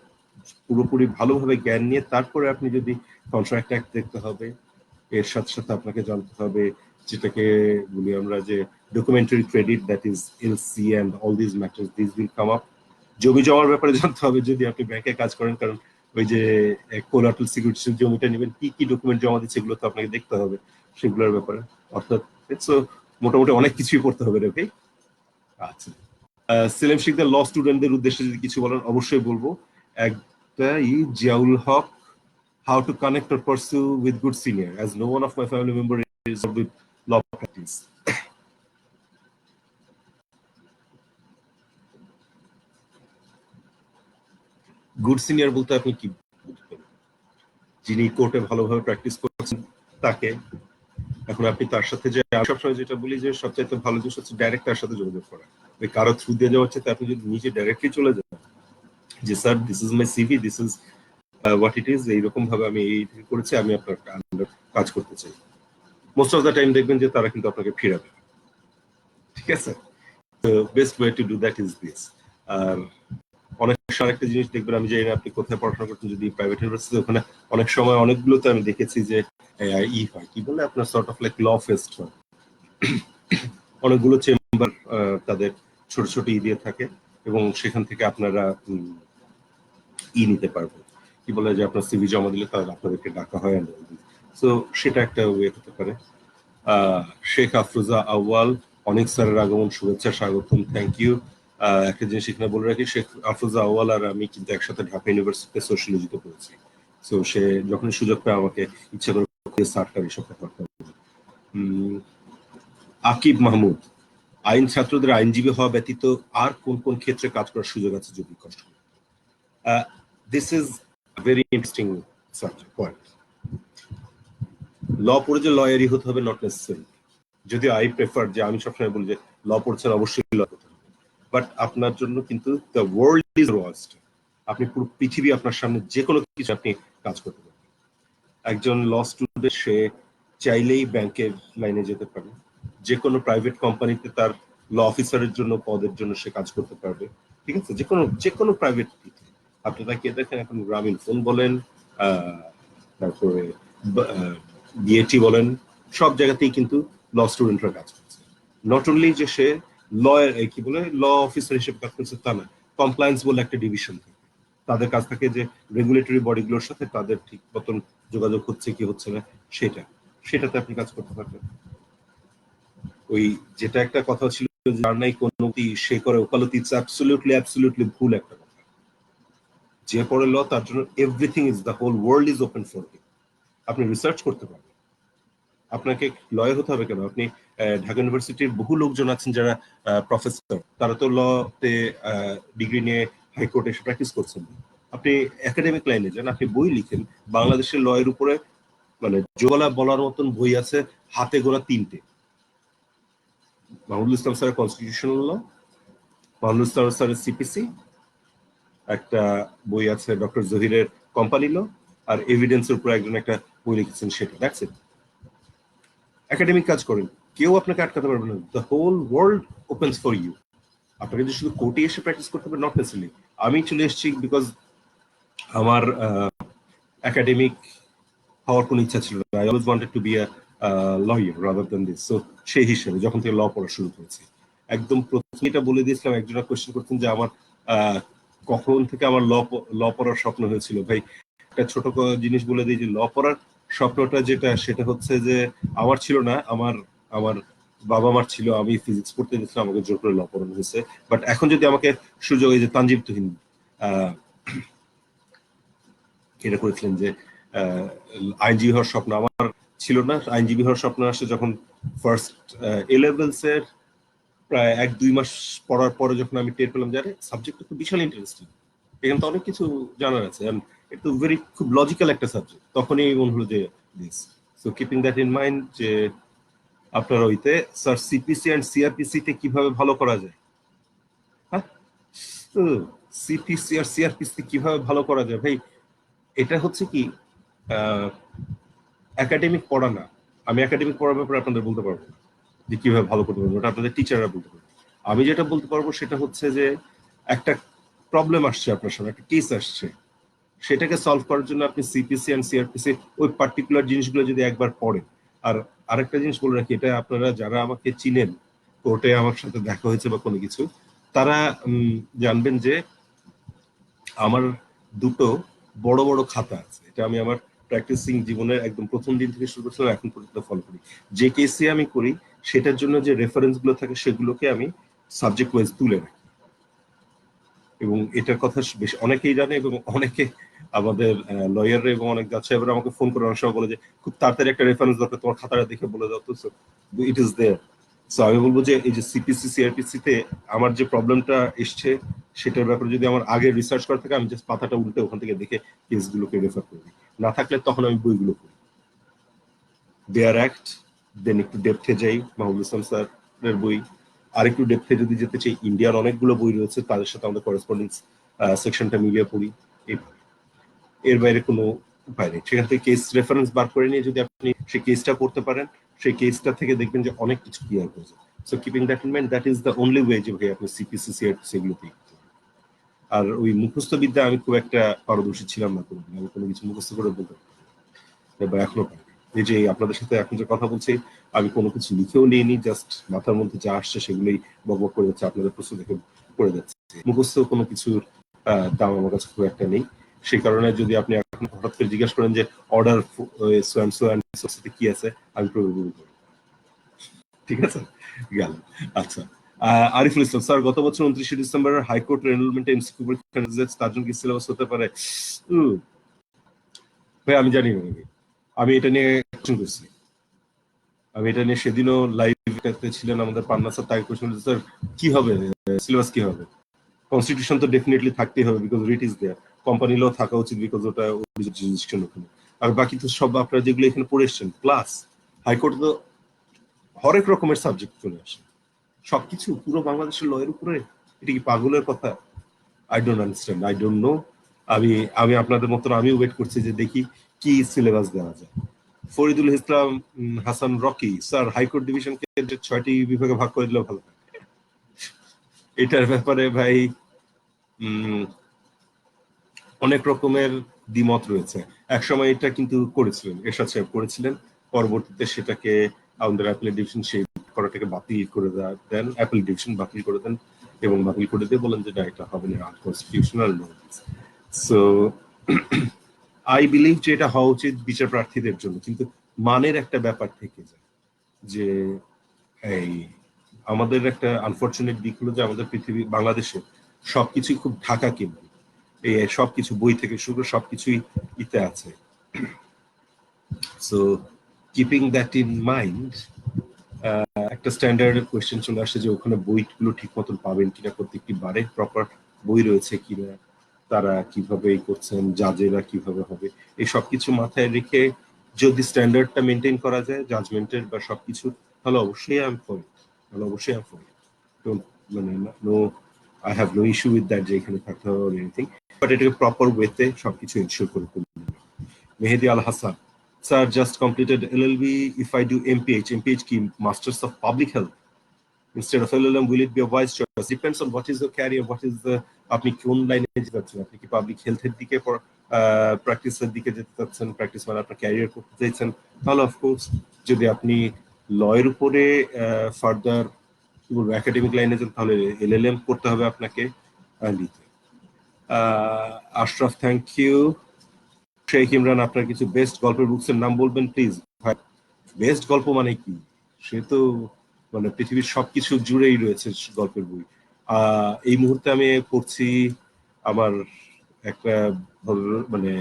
পুরোপুরি ভালোভাবে জ্ঞান নিয়ে তারপরে আপনি যদি কন্ট্রাক্ট অ্যাক্ট দেখতে হবে, এর সাথে সাথে আপনাকে জানতে হবে যেটাকে বলি আমরা যে documentary credit, that is LC, and all this matters, this will come up. জমি জমার ব্যাপারে জানতে হবে যদি আপনি ব্যাংকে কাজ করেন, কারণ ওই যে কোলাটারাল সিকিউরিটি জমিটা নেবেন, কি কি ডকুমেন্ট জমা দিচ্ছে এগুলো তো আপনাকে দেখতে হবে সেগুলোর ব্যাপারে। অর্থাৎ মোটামুটি অনেক কিছুই করতে হবে রে ভাই। আচ্ছা, সেলিম শিকদার ল স্টুডেন্টদের উদ্দেশ্যে যদি কিছু বলেন অবশ্যই বলবো। একটা জিয়াউল হক, how to connect or pursue with good senior, as no one of my family member is with law practice. Good senior বলতে আপনি কি বুঝবেন? যিনি কোর্টে ভালোভাবে প্র্যাকটিস করছেন তাকে। এখন আপনি তার সাথে যে সবসময় যেটা বলি যে সবচাইতে ভালো জিনিস হচ্ছে ডাইরেক্ট তার সাথে যোগাযোগ করা। ওই কারো থ্রু দিয়ে যাওয়া হচ্ছে, আপনি যদি নিজে ডাইরেক্টলি চলে যান যে sir this is my CV, this is what it is, এইরকম ভাবে আমি এই করেছি, আমি আপনার কাজ করতে চাই, মোস্ট অফ দ্য টাইম দেখবেন যে তারা কিন্তু আপনাকে ফিরাবে। ঠিক আছে, তো best way to do that is this. আর অনেক আরেকটা জিনিস দেখবেন, আমি জানি না আপনি কোথায় পড়াশোনা করছেন, যদি প্রাইভেট ইউনিভার্সিটি, ওখানে অনেক সময় অনেকগুলোতে আমি দেখেছি যে ই হয় কি বলে আপনার sort of like law fest হয়, অনেকগুলো চেম্বার তাদের ছোট ছোট ই দিয়ে থাকে এবং সেখান থেকে আপনারা নিতে পারবেন, কি বলে যে আপনার সিভি জমা দিলে তাহলে আপনাদেরকে ডাকা হয়। তো সেটা একটা ওয়ে হতে পারে। শেখ আফরোজা আউয়াল, অনেক স্যারের আগমন, শুভেচ্ছা, স্বাগতম, থ্যাংক ইউ। একটা জিনিস এখানে বলে রাখি, শেখ আফরোজা আউয়াল আর আমি কিন্তু একসাথে ঢাকা ইউনিভার্সিটিতে সোশিয়োলজিতে পড়েছি। তো সে যখন সুযোগ পায় আমাকে ইচ্ছা করে স্যারটার এসব কথা। আকিব মাহমুদ, আইন ছাত্রদের আইনজীবী হওয়া ব্যতীত আর কোন কোন ক্ষেত্রে কাজ করার সুযোগ আছে যদি কষ্ট? This is very interesting subject point. Law পড়ে যে লয়ারই হতে হবে নট নেসেসারি, যদিও আই প্রেফার যে আমি সবসময় বলি যে ল পড়ছেন অবশ্যই ল হতে হবে, বাট আপনার জন্য কিন্তু দ্য ওয়ার্ল্ড ইজ ওয়াস্ট, আপনি পুরো পৃথিবী আপনার সামনে, যে কোনো কিছু আপনি কাজ করতে পারবেন। একজন ল স্টুডেন্ট সে চাইলেই ব্যাংকের লাইনে যেতে পারে, যে কোনো প্রাইভেট কোম্পানিতে তার ল অফিসারের জন্য পদের জন্য সে কাজ করতে পারবে। ঠিক আছে, যে কোনো প্রাইভেট, আপনি তাকে দেখেন এখন গ্রামীণ ফোন বলেন, তারপরে বিএটি বলেন, সব জায়গাতেই কিন্তু ল স্টুডেন্টরা কাজ করছে। নট অনলি যে সে লয়ার কি বলে ল অফিসার হিসেবে কাজ করছে তা না, কমপ্লায়েন্স বলে একটা ডিভিশন থাকে, তাদের কাছ থেকে যে রেগুলেটরি বডিগুলোর সাথে তাদের ঠিক মতন যোগাযোগ হচ্ছে কি হচ্ছে না সেটাতে আপনি কাজ করতে পারবেন। ওই যেটা একটা কথা ছিল, যার নাই কোনো সে করে ওকালতি, ইটস অ্যাবসলিউটলি ভুল একটা কথা। যে পড়ে ল তার জন্য everything is, the whole world is open for him. আপনি রিসার্চ করতে পারবেন, আপনাকে লয়ার হতে হবে কেন? আপনি ঢাকা ইউনিভার্সিটির বহু লোকজন আছেন যারা প্রফেসর, তারা তো লতে ডিগ্রি নিয়ে হাইকোর্টে এসে প্র্যাকটিস করছেন। আপনি একাডেমিক লাইনে যান, আপনি বই লিখেন, বাংলাদেশের লয়ের উপরে মানে জোলা বলার মতন বই আছে হাতে গোনা 3টে। মাহমুদুল ইসলাম স্যারের কনস্টিটিউশনাল ল, মাহমুদুল ইসলাম স্যারের সিপিসি, একটা বই আছে ডক্টর জহিরের কোম্পানি ল, আর এভিডেন্সের উপর একজন একটা বই লিখেছেন, সেটা দ্যাটস ইট। একাডেমিক কাজ করেন, কেউ আপনাকে আটকাতে পারবে না, the whole world opens for you. আপনাকে যে শুধু কোর্টে এসে প্র্যাকটিস করতে হবে নট নেসেসারি। আমি চলে এসেছি বিকজ আমার একাডেমিক হওয়ার কোনো ইচ্ছা ছিল না, I always wanted to be a lawyer rather than this. So সেই হিসেবে যখন থেকে ল পড়া শুরু করেছি, একদম প্রথমে এটা বলে দিয়েছিলাম, একজনা কোয়েশ্চেন করতেন যে আমার কখন থেকে আমার ল পড়ার স্বপ্ন হয়েছিল। ভাই একটা ছোট জিনিস বলে দিই যে ল পড়ার স্বপ্নটা যেটা, সেটা হচ্ছে যে আমার ছিল না, আমার আমার বাবা মার ছিল। আমি ফিজিক্স পড়তে গেছিলাম, আমাকে জোর করে ল পড়ানো হয়েছে। বাট এখন যদি আমাকে সুযোগ, এই যে তানজিব তুহিন এটা করেছিলেন যে আইনজীবী হওয়ার স্বপ্ন, আমার ছিল না। আইনজীবী হওয়ার স্বপ্ন আসে যখন ফার্স্ট এ লেভেলস এর প্রায় 1-2 মাস পড়ার পরে, যখন আমি টের পেলাম যে আরে সাবজেক্টটা তো বিশাল ইন্টারেস্টিং, এখানে তো অনেক কিছু জানার আছে, এটা ভেরি খুব লজিক্যাল একটা সাবজেক্ট, তখনই মনে হলো যে this. So keeping that in mind, যে আপনার ওইতে স্যার সিপিসি এন্ড সিআরপিসি তে কিভাবে ভালো করা যায়, হ্যাঁ, তো সিপিসি আর সিআরপিসি কিভাবে ভালো করা যায় ভাই, এটা হচ্ছে কি একাডেমিক পড়া না। আমি একাডেমিক পড়ার ব্যাপারে আপনাদের বলতে পারবো না যে কিভাবে ভালো করতে পারবো, ওটা আপনাদের টিচাররা বলতে পারবে। আমি যেটা বলতে পারবো সেটা হচ্ছে যে একটা প্রবলেম আসছে আপনার সামনে, একটা কেস আসছে, সেটাকে সলভ করার জন্য আপনি সিপিসি এন্ড সিআরপিসি ওই পার্টিকুলার জিনিসগুলো যদি একবার পড়েন। আর আরেকটা জিনিস বলে রাখি, এটা আপনারা যারা আমাকে চিনেন, কোর্টে আমার সাথে দেখা হয়েছে বা কোনো কিছু, তারা জানবেন যে আমার দুটো বড় বড় খাতা আছে, এটা আমি আমার প্র্যাকটিসিং জীবনের একদম প্রথম দিন থেকে শুরু করছিলাম, এখন পর্যন্ত ফলো করি। যে কেসে আমি করি সেটার জন্য যে রেফারেন্স গুলো থাকে সেগুলোকে আমি সাবজেক্ট ওয়াইজ তুলে রাখি, এবং এটার কথা বেশ অনেকেই জানে, এবং অনেকে আমাদের লয়াররা এবং অনেক জাজ সাহেবরা আমাকে ফোন করে অনেক সময় বলে যে খুব তাড়াতাড়ি একটা রেফারেন্স দরকার, তোমার খাতাটা দেখে বলে দাও তো, ইট ইজ দেয়ার। সো আমি বলবো যে এই যে সিপিসি সিআরপিসি তে আমার যে প্রবলেমটা এসছে সেটার ব্যাপারে যদি আমার আগে রিসার্চ করা থাকে, আমি জাস্ট পাতাটা উল্টে ওখান থেকে দেখে কেসগুলোকে রেফার করি, না থাকলে তখন আমি বইগুলো পড়ি। দেয়ার অ্যাক্ট, দেন একটু ডেপথে যাই, মাহবুব ইসলাম স্যারের বই। আরেকটু ডেপথে যদি যেতে চাই, ইন্ডিয়ার অনেকগুলো বই রয়েছে, তাদের সাথে আমাদের করেসপন্ডেন্স সেকশনটা মিলিয়ে পড়ি। এর বাইরে কোনো উপায় নেই। সেখান থেকে কেস রেফারেন্স বার করে নিয়ে যদি আপনি সেই কেসটা করতে পারেন, সেই কেসটা থেকে দেখবেন যে অনেক কিছু ক্লিয়ার হয়েছে। So keeping that in mind, that is the only way যে ভাই আপনি সিপিসি সিআরপিসি এগুলোতে। আর ওই মুখস্থ বিদ্যা আমি খুব একটা পারদর্শী ছিলাম না, কোনো আমি কোনো কিছু মুখস্থ করে বলতে বা এখনো পারি। এই যে আপনাদের সাথে এখন যে কথা বলছি, আমি কোনো কিছু লিখেও নিইনি, জাস্ট মাথার মধ্যে যা আসছে সেগুলোই বকবক করে যাচ্ছে, আপনাদের প্রশ্ন দেখে করে যাচ্ছে। মুখস্থ কোনো কিছুর দাম আমার কাছে খুব একটা নেই। সেই কারণে যদি আপনি এখন হঠাৎ করে জিজ্ঞাসা করেন যে অর্ডার কি আছে, আমি প্রয়োগ করব। ঠিক আছে, গেল। আচ্ছা, আরিফুল ইসলাম স্যার, গত বছর 29 ডিসেম্বর হাইকোর্ট এনরোলমেন্ট এমসিকিউ পরীক্ষা তার জন্য কি সিলেবাস হতে পারে? ভাই আমি জানি না, আমি এটা নিয়ে কোশ্চেন করছি, আমি এটা নিয়ে সেদিনও লাইভে ছিলেন আমাদের পান্না স্যার, তাই কোশ্চেন স্যার কি হবে, সিলেবাস কি হবে? কনস্টিটিউশন তো ডেফিনেটলি থাকতেই হবে, because writ is there. Company law থাকা উচিত, বিকজ ওটা জুরিসডিকশন ওখানে। আর বাকি তো সব আপনারা যেগুলো এখানে পড়ে এসছেন, প্লাস হাইকোর্টে তো হরেক রকমের সাবজেক্ট চলে আসে, সবকিছু পুরো বাংলাদেশের লয়ের উপরে। এটা কি পাগলের কথা? I don't understand, I don't know. আমি আমি আপনাদের মতন আমিও ওয়েট করছি যে দেখি কি সিলেবাস দেওয়া যায়। ফরিদুল ইসলাম হাসান রকি স্যার, হাইকোর্ট ডিভিশনকে 6টি বিভাগে ভাগ করে দিলে ভালো হয়। এটার ব্যাপারে ভাই অনেক রকমের দ্বিমত রয়েছে। একসময় এটা কিন্তু করেছিলেন, এরশাদ সাহেব করেছিলেন, পরবর্তীতে সেটাকে আমাদের অ্যাপিলেট ডিভিশন সেই করাটাকে বাতিল করে দেন, অ্যাপিলেট ডিভিশন বাতিল করে দেন, এবং বাতিল করে দিয়ে বলেন যে না, এটা হবে না, আনকনস্টিটিউশনাল। সো আই বিলিভ যে এটা হওয়া উচিত বিচার প্রার্থীদের জন্য, কিন্তু মানের একটা ব্যাপার থেকে যায় যে এই আমাদের একটা আনফরচুনেট দিক হলো যে আমাদের পৃথিবী বাংলাদেশে সবকিছুই খুব ঢাকা কেন্দ্রিক, এই সবকিছু বই থেকে শুরু করে সবকিছুই ইতে আছে। So keeping that in mind, একটা স্ট্যান্ডার্ড কোয়েশ্চেন চলে আসে যে ওখানে বইগুলো ঠিক মতন পাবেন কিনা, প্রত্যেকটি বারে প্রপার বই রয়েছে কিনা, তারা কিভাবে করছেন, জাজেরা কিভাবে হবে, এই সবকিছু মাথায় রেখে যদি স্ট্যান্ডার্ডটা মেনটেন করা যায় জাজমেন্টের বা সবকিছু, তাহলে অবশ্যই আমি ফর ইট, তাহলে অবশ্যই আমি ফর ইট। মানে no, I have no issue with that যে এখানে থাকতে হবে এনিথিং, বাট এটাকে প্রপার ওয়েতে সবকিছু এনশিওর করে তুলতে হবে। Mehedi Al Hasan sir, just completed LLB, if I do MPH কি masters of public health instead of LLM, will it be a wise choice? Depends on what is your career, what is the, আপনি কোন লাইনে যেতে চাচ্ছেন, আপনি কি পাবলিক হেলথের দিকে প্র্যাকটিসের দিকে যেতে চাচ্ছেন, প্র্যাকটিস মানে আপনার ক্যারিয়ার করতে চাইছেন, তাহলে অফকোর্স যদি আপনি লয়ের উপরে ফার্দার কি বলবো একাডেমিক লাইনে যান, তাহলে এলএলএম করতে হবে আপনাকে নিতে। Ashraf, thank you. শেখ ইমরান, আপনার কিছু বেস্ট গল্পের বুকসের নাম বলবেন প্লিজ? ভাই বেস্ট গল্প মানে কি, সে তো মানে পৃথিবীর সবকিছু জুড়েই রয়েছে গল্পের বই। এই মুহূর্তে আমি পড়ছি আমার একটা মানে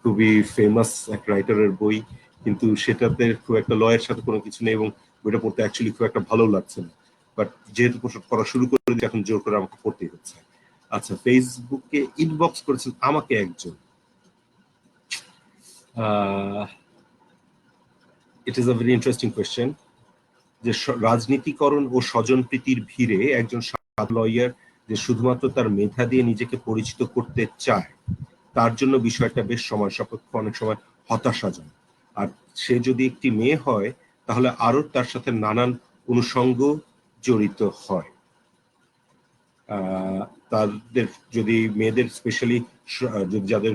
খুবই ফেমাস এক রাইটারের বই, কিন্তু সেটাতে খুব একটা লয়ের সাথে কোনো কিছু নেই, এবং বইটা পড়তে অ্যাকচুয়ালি খুব একটা ভালো লাগছে না, বাট যেহেতু পড়া শুরু করে দিই এখন জোর করে আমাকে পড়তেই হচ্ছে। আচ্ছা, ফেসবুকে ইনবক্স করেছেন আমাকে একজন, it is a very interesting question, যে রাজনীতিকরণ ও স্বজনপ্রীতির ভিড়ে একজন লয়ার যে শুধুমাত্র তার মেধা দিয়ে নিজেকে পরিচিত করতে চায়, তার জন্য বিষয়টা বেশ সময় সাপেক্ষ, অনেক সময় হতাশাজনক। আর সে যদি একটি মেয়ে হয় তাহলে আরো তার সাথে নানান অনুষঙ্গ জড়িত হয়। তাদের যদি মেয়েদের স্পেশালি যাদের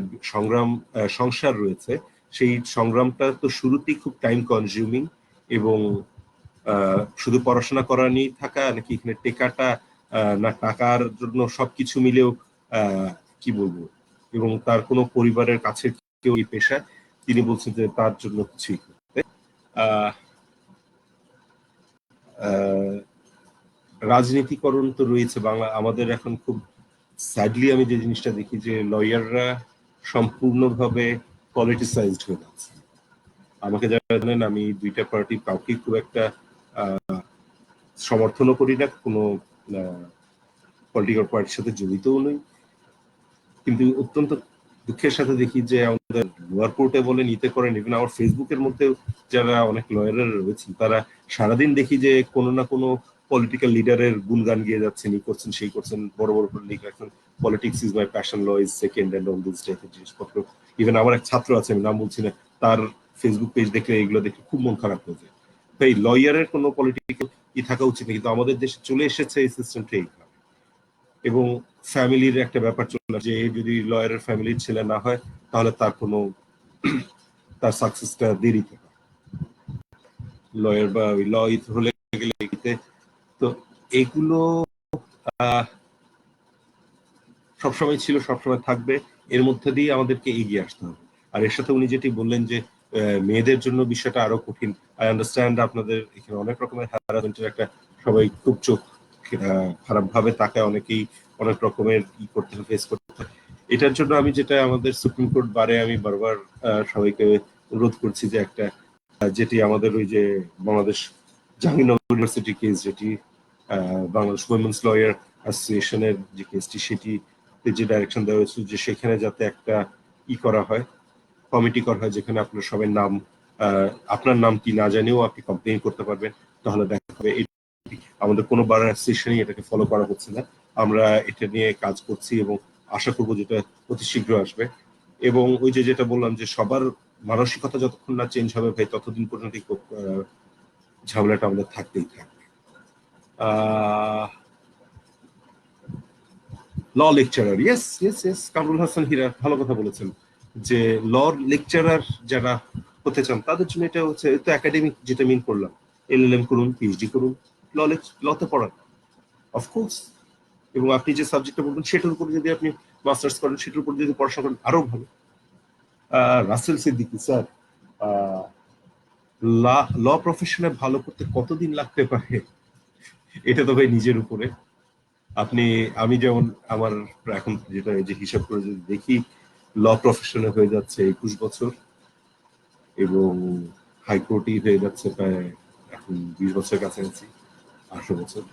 সংসার রয়েছে, সেই সংগ্রামটা তো শুরুতেই খুব টাইম কনজিউমিং, এবং শুধু পড়াশোনা করা নিয়ে থাকা নাকি এখানে টেকাটা না টাকার জন্য সবকিছু মিলেও কি বলবো, এবং তার কোনো পরিবারের কাছে কেউ এই পেশা, তিনি বলছেন যে তার জন্য কিছুই করতে। রাজনীতিকরণ তো রয়েছে বাংলা আমাদের এখন খুব স্যাডলি আমি যে জিনিসটা দেখি যে লয়াররা সম্পূর্ণভাবে পলিটিসাইজড হয়ে যাচ্ছে। আমাকে যারা জানেন আমি দুইটা পার্টি কাউকে খুব একটা সমর্থনও করি না, কোনো পলিটিক্যাল পার্টির সাথে জড়িতও নই, কিন্তু অত্যন্ত দুঃখের সাথে দেখি যে আমাদের লোয়ার কোর্টে বলেন ইতে করেন, ইভেন আমার ফেসবুকের মধ্যেও যারা অনেক লয়াররা রয়েছেন তারা সারাদিন দেখি যে কোনো না কোনো পলিটিক্যাল লিডারের গুণগান গিয়ে যাচ্ছেন, ই করছেন সেই করছেন, বড় বড় করে লিখ রাখছেন politics is my passion, law is second and all this টাইপের জিনিসপত্র। ইভেন আমার এক ছাত্র আছে, আমি নাম বলছি না, তার ফেসবুক পেজ দেখলে এগুলো দেখে খুব মন খারাপ হয়ে যায়। তাই লয়ারের কোনো পলিটিক্যাল ই থাকা উচিত না, কিন্তু আমাদের দেশে চলে এসেছে এই সিস্টেমটা এইভাবে। এবং ফ্যামিলির একটা ব্যাপার চলে, যে যদি লয়ারের ফ্যামিলির ছেলে না হয় তাহলে তার কোনো তার সাকসেসটা দেরিতে হয়, লয়ার বা ল হলে গেলে। তো এগুলো সবসময় ছিল, সবসময় থাকবে, এর মধ্যে দিয়ে আমাদেরকে এগিয়ে আসতে হবে। আর এর সাথে উনি যেটি বললেন যে মেয়েদের জন্য বিষয়টা আরো কঠিন, আই আন্ডারস্ট্যান্ড আপনাদের এখানে অনেক রকমের হ্যারাসমেন্টের একটা, সবাই খুব চোখ খারাপ ভাবে তাকায়, অনেকেই অনেক রকমের ই করতে ফেস করতে হয়। এটার জন্য আমি যেটা আমাদের সুপ্রিম কোর্ট বারে আমি বারবার সবাইকে অনুরোধ করছি যে একটা যেটি আমাদের ওই যে বাংলাদেশ জাহাঙ্গীরনগর ইউনিভার্সিটি কেস, যেটি বাংলাদেশ উইমেন্স লয়ার অ্যাসোসিয়েশনের যে কেসটি, সেটি যে ডাইরেকশন দেওয়া হয়েছিল যে সেখানে যাতে একটা ই করা হয়, কমিটি করা হয়, যেখানে আপনার সবাই নাম, আপনার নাম কি না জানিয়েও আপনি কমপ্লেন করতে পারবেন। তাহলে দেখা হবে আমাদের কোনো বার অ্যাসোসিয়েশনই এটাকে ফলো করা হচ্ছে না। আমরা এটা নিয়ে কাজ করছি এবং আশা করবো যেটা অতি শীঘ্র আসবে। এবং ওই যে যেটা বললাম যে সবার মানসিকতা যতক্ষণ না চেঞ্জ হবে ভাই, ততদিন পর্যন্ত ঝামেলাটা আমাদের থাকতেই থাকবে। Law lecturer, yes yes yes, Kamrul Hasan Hira ভালো কথা বলেছেন যে ল লেকচারার যারা হতে চান তাদের জন্য এটা হচ্ছে তো একাডেমিক, যেটা মিন করলাম, এলএলএম করুন, পিএইচডি করুন, লতে পড়ান অফকোর্স। এবং আপনি যে সাবজেক্টটা বলবেন সেটার উপর যদি আপনি মাস্টার্স করেন, সেটার উপর যদি পড়াশোনা করেন আরো ভালো। রাসেল সিদ্দিকী স্যার, ল প্রফেশনে ভালো করতে কতদিন লাগতে পারে এটা তো ভাই নিজের উপরে। আপনি আমি যেমন আমার এখন যেটা যে হিসাব করে যদি দেখি, ল প্রফেশনে হয়ে যাচ্ছে 21 বছর এবং হাইকোর্টই হয়ে যাচ্ছে প্রায় এখন 20 বছরের কাছাকাছি, 18 বছর।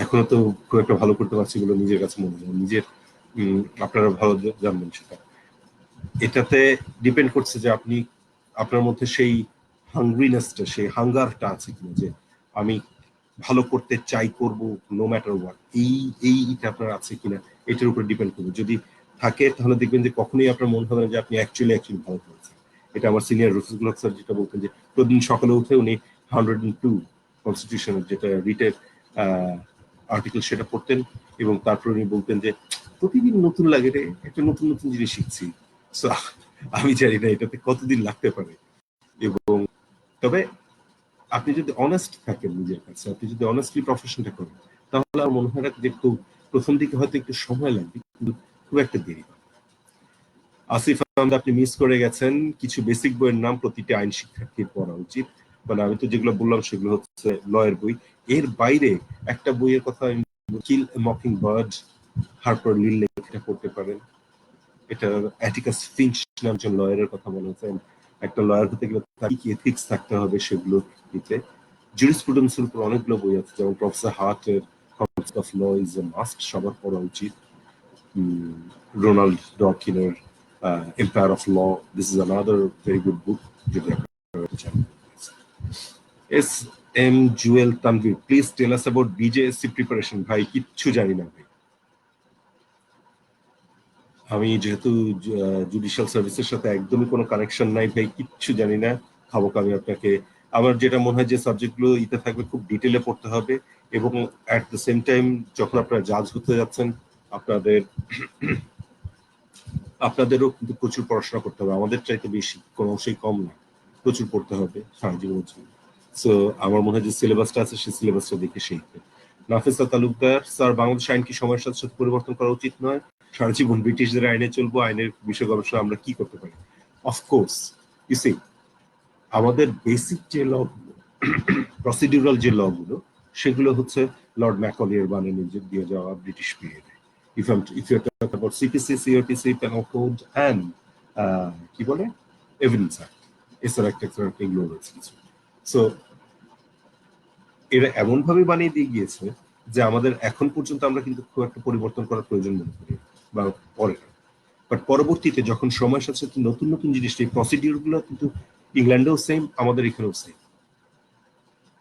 এখনো তো খুব একটা ভালো করতে পারছি বলে নিজের কাছে মনে হয়, নিজের আপনারা ভালো জানবেন সেটা। এটাতে ডিপেন্ড করছে যে আপনি আপনার মধ্যে সেই হাংরিনেসটা, সেই হাঙ্গারটা আছে কিনা, যে আমি ভালো করতে চাই, করব নো ম্যাটার হোয়াট, এইটা আপনার আছে কিনা এটার উপর ডিপেন্ড করবে। যদি থাকে তাহলে দেখবেন যে কখনোই আপনার মনে হবে না যে আপনি অ্যাকচুয়ালি ভালো করেছেন। এটা আমার সিনিয়র রফিকুল হক স্যার যেটা বলতেন যে প্রতিদিন সকালে উঠে উনি 102 কনস্টিটিউশনের যেটা রিটের আর্টিকেল সেটা পড়তেন, এবং তারপর উনি বলতেন যে প্রতিদিন নতুন লাগে রে, একটা নতুন নতুন জিনিস শিখছি। সো আমি জানি না এটাতে কতদিন লাগতে পারে। এবং তবে আপনি যদি অনেস্ট থাকেন নিজের কাছে, আপনি যদি অনেস্টলি প্রফেশনটা করেন, তাহলে আমার মনে হয় যে খুব প্রথম দিকে হয়তো একটু সময় লাগবে, কিন্তু খুব একটা দেরি হবে। আসিফ আহমদ, আপনি মিস করে গেছেন কিছু বেসিক বইয়ের নাম প্রতিটি আইন শিক্ষার্থীর পড়া উচিত। মানে আমি তো যেগুলো বললাম সেগুলো হচ্ছে লয়ের বই। এর বাইরে একটা বইয়ের কথা আমি, কিল এ মকিং বার্ড, হার্পার লির লেখাটা পড়তে পারেন। এটা অ্যাটিকাস ফিঞ্চ নাম একজন লয়ারের কথা বলেছেন। একটা লয়ার হতে গেলে তার কি এথিক্স থাকতে হবে সেগুলো দিতে। জুরিসপ্রুডেন্সের উপর অনেকগুলো বই আছে, যেমন প্রফেসর হার্টের concept of law is a must, সবার পড়া উচিত। রোনাল্ড ডকিনের empire of law, this is another very good book যদি আপনারা চান। S M Jewel Tanvir, please tell us about BJSC preparation. ভাই কিচ্ছু জানি না ভাই, আমি যেহেতু জুডিশিয়াল সার্ভিসের সাথে একদমই কোনো কানেকশন নাই ভাই, কিচ্ছু জানি না। খাবো আমি আপনাকে, আমার যেটা মনে হয় যে সাবজেক্টগুলো ইতে থাকবে খুব ডিটেলে পড়তে হবে, এবং অ্যাট দ্য সেম টাইম যখন আপনারা জাজ হতে যাচ্ছেন আপনাদেরও কিন্তু প্রচুর পড়াশোনা করতে হবে, আমাদের চাইতে বেশি, কোনো অংশেই কম না, প্রচুর পড়তে হবে সারা জীবনের জন্য। সো আমার মনে হয় যে সিলেবাসটা আছে সেই সিলেবাসটা দেখে শিখবে। নাফিসা তালুকদার, স্যার বাংলাদেশ আইন কি সময়ের সাথে সাথে পরিবর্তন করা উচিত নয়? সারা জীবন ব্রিটিশদের আইনে চলবো, আইনের বিষয় গবেষণা আমরা কি করতে পারি? অফকোর্স ইউ সি আমাদের বেসিক যে ল, প্রসিডিউরাল যে ল গুলো, সেগুলো হচ্ছে লর্ড ম্যাকলিয়ার বানানো দিয়ে যাওয়া ব্রিটিশ পিরিয়ডে। if you're talking about CPC, CRTC, Penal Code and কি বলে এভিডেন্স অ্যাক্ট, এছাড়া একটা এগুলো রয়েছে কিছু। সো এরা এমন ভাবে বানিয়ে দিয়ে গিয়েছে যে আমাদের এখন পর্যন্ত আমরা কিন্তু খুব একটা পরিবর্তন করার প্রয়োজন মনে করি বা পরে না। বাট পরবর্তীতে যখন সময়ের সাথে সাথে নতুন নতুন জিনিস, এই প্রসিডিউর গুলো কিন্তু ইংল্যান্ডেও সেম, আমাদের এখানেও সেম।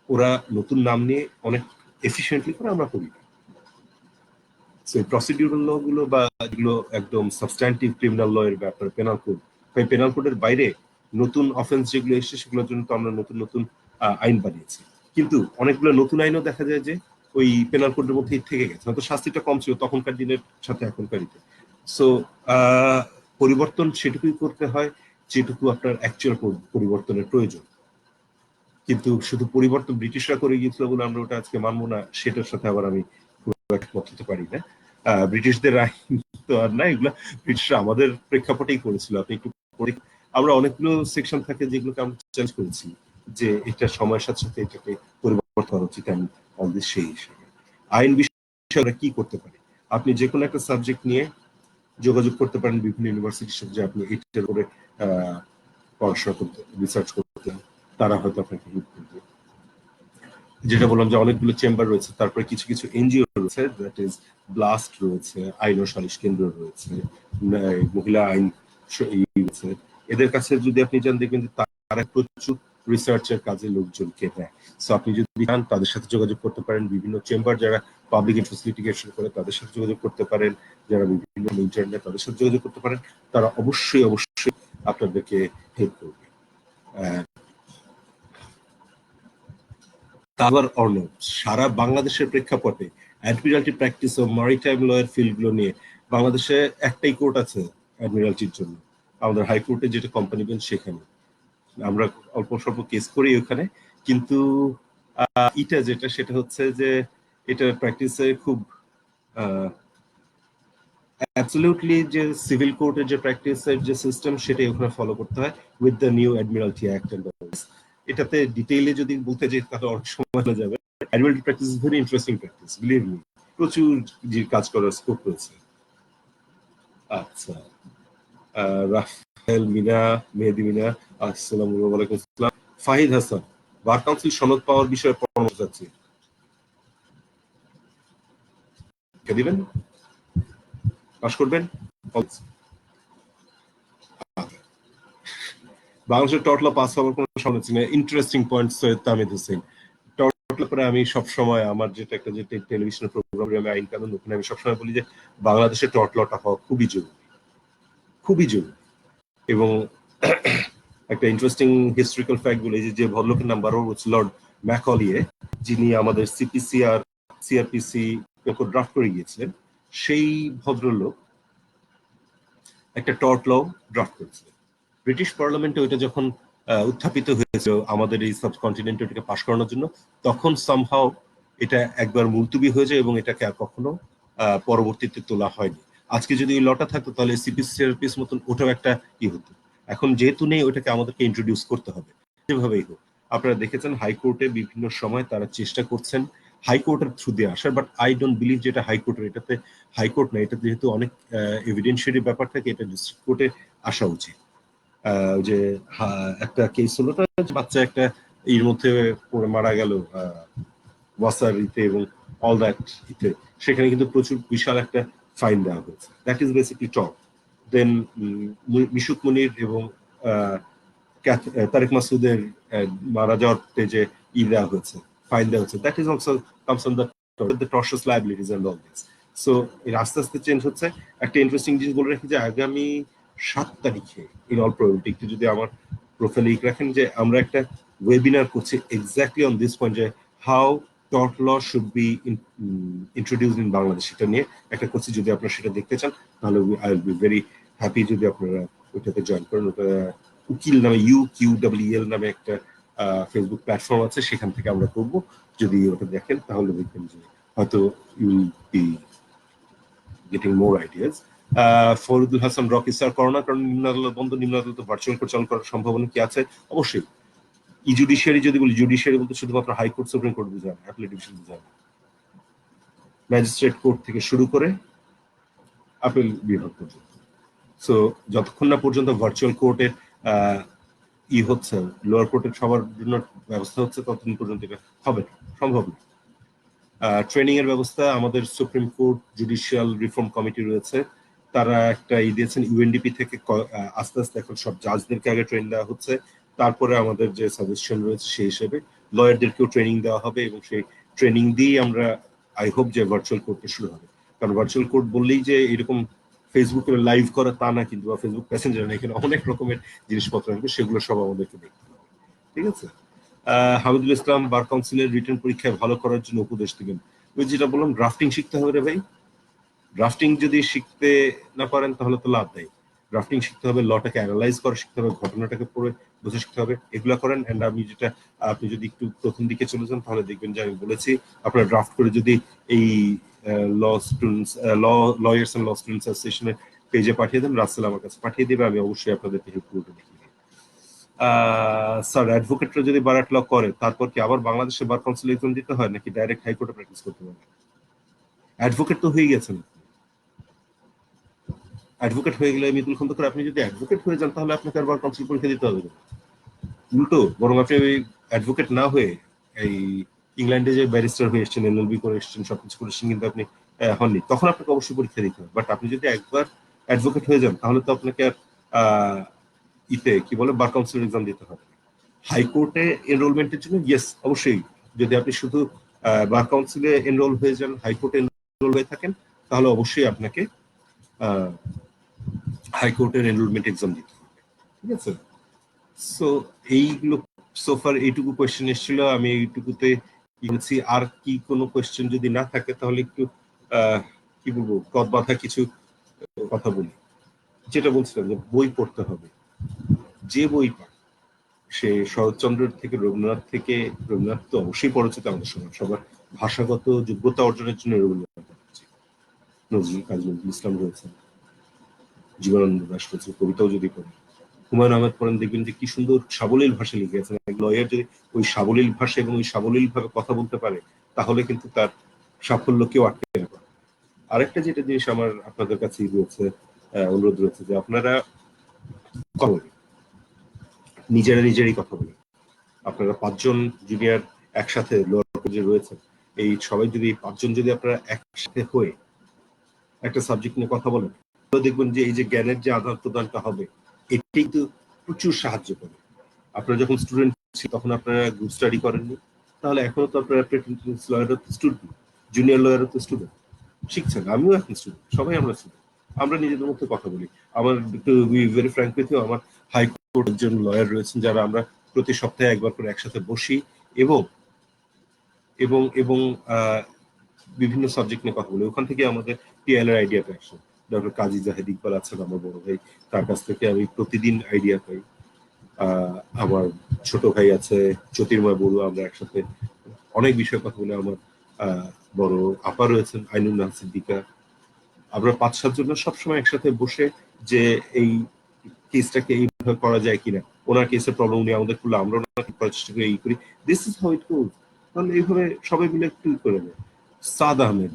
ওরা নতুন নাম নিয়ে অনেক এফিসিয়েন্টলি করে, আমরা করি না। সো এই প্রসিডিউরাল ল গুলো বা যেগুলো একদম সাবস্ট্যান্টিভ ক্রিমিনাল ল এর ব্যাপারে পেনাল কোড, পেনাল কোডের বাইরে নতুন অফেন্স যেগুলো এসেছে সেগুলোর জন্য তো আমরা নতুন নতুন আইন বানিয়েছি। কিন্তু অনেকগুলো নতুন আইনও দেখা যায় যে ওই পেনাল কোডের মধ্যেই থেকে গেছে, হয়তো শাস্তিটা কম ছিল তখনকার দিনের সাথে এখনকার দিনে। সো পরিবর্তন সেটুকুই করতে হয় যেটুকু আপনার অ্যাকচুয়াল পরিবর্তনের প্রয়োজন। কিন্তু শুধু পরিবর্তন ব্রিটিশরা করে গিয়েছিল বলে আমরা ওটা আজকে মানবো না, সেটার সাথে আবার আমি একমত হতে পারি না। ব্রিটিশদের আইন তো আর না, এগুলো ব্রিটিশরা আমাদের প্রেক্ষাপটেই করেছিল। আপনি একটু আমরা অনেকগুলো সেকশন থাকে যেগুলোকে আমরা চেঞ্জ করেছি, যে এটা সময়ের সাথে সাথে এটাকে পরিবর্তন করা উচিত। আমি অলওয়েজ সেই হিসেবে আইন বিষয়ে আমরা কি করতে পারি, আপনি যে কোনো একটা সাবজেক্ট নিয়ে যোগাযোগ করতে পারেন বিভিন্ন ইউনিভার্সিটির সাথে, যে আপনি এটার উপরে পড়াশোনা করতে, রিসার্চ করতে, তারা হয়তো আপনাকে হেল্প করবে। যেটা বললাম যে অনেকগুলো চেম্বার রয়েছে, তারপরে কিছু কিছু এনজিও রয়েছে, দ্যাট ইজ ব্লাস্ট রয়েছে, আইন ও সালিশ কেন্দ্র রয়েছে, মহিলা আইন রয়েছে। এদের কাছে যদি আপনি যান দেখবেন যে তারা প্রচুর রিসার্চের কাজে লোকজনকে দেয়। সো আপনি যদি চান তাদের সাথে যোগাযোগ করতে পারেন। বিভিন্ন চেম্বার যারা পাবলিক ইন্টারেস্ট লিটিগেশন করে তাদের সাথে যোগাযোগ করতে পারেন, যারা বিভিন্ন ইন্টারনেট তাদের সাথে যোগাযোগ করতে পারেন। তারা অবশ্যই অবশ্যই আপনাদেরকে হেল্প করবে। তারপর অর্ণব, সারা বাংলাদেশের প্রেক্ষাপটে অ্যাডমিরালটি প্র্যাকটিস ও ম্যারিটাইম লয়ের ফিল্ডগুলো নিয়ে বাংলাদেশে একটাই কোর্ট আছে অ্যাডমিরালটির জন্য, আমাদের হাইকোর্টে, যেটা কোম্পানি বেঞ্চ। সেখানে আমরা অল্প স্বল্প কেস করি ওখানে, কিন্তু এটা যেটা সেটা হচ্ছে যে এটা প্র্যাকটিসে খুব অ্যাবসলিউটলি যে সিভিল কোর্টের যে প্র্যাকটিসের যে সিস্টেম সেটাই ওখানে ফলো করতে হয় with the new admiralty act and এটাতে ডিটেইলে যদি বলতে যাই তাহলে অনেক সময় হয়ে যাবে। Admiralty practice is very interesting practice, believe me, প্রচুর যে কাজ করার স্কোপ রয়েছে। আচ্ছা, রাফেল মিনা, মেহেদি মিনা, আসসালামু আলাইকুম আসসালাম। ফাহিদ হাসান, বার কাউন্সিল সনদ পাওয়ার বিষয়ে পরামর্শ চাচ্ছি, কে দিবেন, পাস করবেন? বাংলাদেশের টটলা পাস হওয়ার কোনো সম্ভাবনা নেই। Interesting point Syed তামিদ Hossain. টটলা করে আমি সবসময় আমার যেটা একটা যে টেলিভিশনের প্রোগ্রাম আমি আইন কানুন, ওখানে আমি সবসময় বলি যে বাংলাদেশের টটলাটা হওয়া খুবই জরুরি, খুবই জরুরি। এবং একটা ইন্টারেস্টিং হিস্ট্রিক্যাল ফ্যাক্ট বলে যে ভদ্রলোকের নাম বারবার হচ্ছে লর্ড ম্যাকলিয়ে, যিনি আমাদের সিপিসি আর সিআরপিসি ড্রাফট করে গিয়েছিলেন, সেই ভদ্রলোক একটা টর্ট ল ড্রাফট করেছিলেন। ব্রিটিশ পার্লামেন্টে ওইটা যখন উত্থাপিত হয়েছিল আমাদের এই সাবকন্টিনেন্টে ওটাকে পাশ করানোর জন্য, তখন সামহাও এটা একবার মুলতুবি হয়ে যায় এবং এটাকে আর কখনো পরবর্তীতে তোলা হয়নি। আজকে যদি ওই লটা থাকতো তাহলে সিপিস মতন ওটাও একটা কি হতো। এখন যেহেতু নেই, ওটাকে আমাদেরকে ইন্ট্রোডিউস করতে হবে যেভাবেই হোক। আপনারা দেখেছেন হাইকোর্টে বিভিন্ন সময় তারা চেষ্টা করছেন হাইকোর্টের থ্রু দিয়ে আসার, বাট আই ডোন্ট বিলিভ যে এটা হাইকোর্টের, এটাতে হাইকোর্ট না, এটা যেহেতু অনেক এভিডেন্সিয়ারি ব্যাপার থাকে, এটা ডিস্ট্রিক্ট কোর্টে আসা উচিত। যে একটা কেস হলো না, বাচ্চা একটা এর মধ্যে পড়ে মারা গেল ওয়াসার ইতে এবং অল দ্যাট ইতে, সেখানে কিন্তু প্রচুর বিশাল একটা ফাইন দেওয়া হয়েছে। That is basically top. Then Mishuk Munir এবং তারেক মাসুদের মারা যাওয়াতে যে দেওয়া হয়েছে, ফাইন দেওয়া হয়েছে, that is also comes on the tortious liabilities and all this. So এর আস্তে আস্তে চেঞ্জ হচ্ছে। একটা ইন্টারেস্টিং জিনিস বলে রাখি যে আগামী 7 তারিখে ইন অল প্রবাবিলিটি, একটু যদি আমার প্রোফাইলে রাখেন, যে আমরা একটা ওয়েবিনার করছি এক্স্যাক্টলি অন দিস পয়েন্ট, যে how tort law should be introduced in Bangladesh, সেটা নিয়ে একটা করছি। যদি আপনারা সেটা দেখতে চান তাহলে I will be very happy যদি আপনারা ওইটাতে জয়েন করেন। ওটা উকিল নামে, UQEEL নামে একটা ফেসবুক প্ল্যাটফর্ম আছে, সেখান থেকে আমরা করবো। যদি ওটা দেখেন তাহলে দেখবেন যে হয়তো you will be getting more ideas. Faridul Hasan Rocky sir, করোনার কারণে নিম্ন আদালত বন্ধ, নিম্ন আদালত ভার্চুয়াল কোর্ট চালু করার সম্ভাবনা কি আছে? অবশ্যই। ই জুডিশিয়ারি যদি বলি, জুডিশিয়ারি বলতে শুধুমাত্র হাইকোর্ট সুপ্রিম কোর্ট বুঝায়, অ্যাপিলেট ডিভিশন বুঝায়, ম্যাজিস্ট্রেট কোর্ট থেকে শুরু করে আপিল বিভাগ পর্যন্ত। সো যতক্ষণ না পর্যন্ত ভার্চুয়াল কোর্টের হচ্ছে, লোয়ার কোর্টের সবার জন্য ব্যবস্থা হচ্ছে, ততদিন পর্যন্ত এটা হবে না, সম্ভব না। ট্রেনিং এর ব্যবস্থা আমাদের supreme court judicial reform committee রয়েছে, তারা একটা দিয়েছেন ইউএনডিপি থেকে, আস্তে আস্তে এখন সব জাজদেরকে আগে ট্রেন দেওয়া হচ্ছে, তারপরে আমাদের যে সাজেশন রয়েছে সেই হিসেবে লয়ারদেরকেও ট্রেনিং দেওয়া হবে, এবং সেই ট্রেনিং দিয়েই আমরা আই হোপ যে ভার্চুয়াল কোর্টটা শুরু হবে। কারণ ভার্চুয়াল কোর্ট বললেই যে এরকম ফেসবুকে লাইভ করা তা না, কিন্তু বা ফেসবুক প্যাসেঞ্জার না, এখানে অনেক রকমের জিনিসপত্র আসবে, সেগুলো সব আমাদেরকে দেখতে হবে। ঠিক আছে। হামিদুল ইসলাম, বার কাউন্সিলের রিটেন পরীক্ষায় ভালো করার জন্য উপদেশ দিবেন। ওই যেটা বললাম, ড্রাফটিং শিখতে হবে রে ভাই। ড্রাফটিং যদি শিখতে না পারেন তাহলে তো লাভ নেই। ড্রাফটিং শিখতে হবে, লটাকে অ্যানালাইজ করা শিখতে হবে, ঘটনাটাকে পড়ে বুঝে শিখতে হবে, এগুলা করেন। এন্ড আমি যেটা, আপনি যদি একটু প্রথম দিকে চলে যান তাহলে দেখবেন যে আমি বলেছি আপনারা ড্রাফট করে যদি এই law students lawyers and law students অ্যাসোসিয়েশনের পেজে পাঠিয়ে দেন, রাসেল আমার কাছে পাঠিয়ে দেবে, আমি অবশ্যই আপনাদেরকে হেল্প করবো। স্যার, অ্যাডভোকেটরা যদি বারাট ল করে তারপর কি আবার বাংলাদেশে বার কাউন্সিল এক্সাম দিতে হয়, নাকি ডাইরেক্ট হাইকোর্টে প্র্যাকটিস করতে হবে? অ্যাডভোকেট তো হয়ে গেছেন, অ্যাডভোকেট হয়ে গেলে মিতুল খন্দকার, আপনি যদি অ্যাডভোকেট হয়ে যান তাহলে আপনাকে আর বার কাউন্সিল পরীক্ষা দিতে হবে না। উল্টো, বরং আপনি ওই অ্যাডভোকেট না হয়ে এই ইংল্যান্ডে যে ব্যারিস্টার হয়ে এসেছেন, এলএলবি করে এসেছেন, সবকিছু করে এসেছেন, কিন্তু আপনি হননি, তখন আপনাকে অবশ্যই পরীক্ষা দিতে হবে। বাট আপনি যদি একবার অ্যাডভোকেট হয়ে যান তাহলে তো আপনাকে আর কি বলে, বার কাউন্সিল এক্সাম দিতে হবে। হাইকোর্টে এনরোলমেন্টের জন্য ইয়েস, অবশ্যই। যদি আপনি শুধু বার কাউন্সিলে এনরোল হয়ে যান, হাইকোর্টে এনরোল হয়ে থাকেন, তাহলে অবশ্যই আপনাকে হাইকোর্টের এনরোলমেন্ট এক্সাম দিতে হবে। ঠিক আছে। সো এইগুলো সোফার এইটুকু কোয়েশ্চেন এসেছিল, আমি এইটুকুতে বলছি। আর কি কোনো কোয়েশ্চেন যদি না থাকে তাহলে একটু কি বলবো, কদ বাঁধা কিছু কথা বলি। যেটা বলছিলাম যে বই পড়তে হবে, যে বই পায়, সে শরৎচন্দ্রের থেকে রবীন্দ্রনাথ থেকে, রবীন্দ্রনাথ তো অবশ্যই পরিচিত আমাদের সবার ভাষাগত যোগ্যতা অর্জনের জন্য রবীন্দ্রনাথ, নজরুল, কাজী নজরুল ইসলাম রয়েছে, জীবনানন্দ দাশ রয়েছে, কবিতাও যদি পড়েন, হুমায়ুন আহমেদ পড়েন, দেখবেন যে কি সুন্দর সাবলীল ভাষা লিখে গেছেন। লয়ার যদি ওই সাবলীল ভাষা এবং ওই সাবলীল ভাবে কথা বলতে পারে, তাহলে কিন্তু তার সাফল্য কেউ আটকে না পারে। আরেকটা যেটা জিনিস আমার আপনাদের কাছে রয়েছে, অনুরোধ রয়েছে, যে আপনারা নিজেরাই কথা বলেন। আপনারা 5 জন জুনিয়র একসাথে লোয়ার যে রয়েছে, এই সবাই যদি 5 জন যদি আপনারা একসাথে হয়ে একটা সাবজেক্ট নিয়ে কথা বলেন, তো দেখবেন যে এই যে জ্ঞানের যে আদান প্রদানটা হবে, এটি কিন্তু প্রচুর সাহায্য করে। আপনারা যখন স্টুডেন্ট ছিল তখন আপনারা গ্রুপ স্টাডি করেননি, তাহলে এখনো তো আপনারা লয়ারের স্টুডেন্ট, জুনিয়র লয়ারের তো স্টুডেন্ট, শিখছেন। আমিও এখন স্টুডেন্ট, সবাই আমরা স্টুডেন্ট, আমরা নিজেদের মধ্যে কথা বলি। আমার একটু ভেরি ফ্র্যাঙ্ক উইথ ইউ, আমার হাইকোর্ট একজন লয়ার রয়েছেন যারা আমরা প্রতি সপ্তাহে একবার করে একসাথে বসি এবং এবং এবং বিভিন্ন সাবজেক্ট নিয়ে কথা বলি। ওখান থেকে আমাদের টিএল এর আইডিয়াটা আসে। ডক্টর কাজী জাহেদ ইকবাল আছেন আমার বড় ভাই, তার কাছ থেকে আমি প্রতিদিন আইডিয়া পাই। আমার ছোট ভাই আছে জ্যোতির্ময় বড়ুয়া, আমরা একসাথে অনেক বিষয়ে কথা বলি। আমার বড় আপা রয়েছেন আইনুল নাহ সিদ্দিকা, আমরা 5-7 জন সবসময় একসাথে বসে যে এই কেসটাকে এইভাবে করা যায় কিনা, ওনার কেসের প্রবলেম উনি আমাদের করলে আমরা ওনাকে করার চেষ্টা করি, এই করি। দিস ইজ হাউ ইট গোজ। তাহলে এইভাবে সবাই মিলে একটু করে নেয়। সাদ আহমেদ,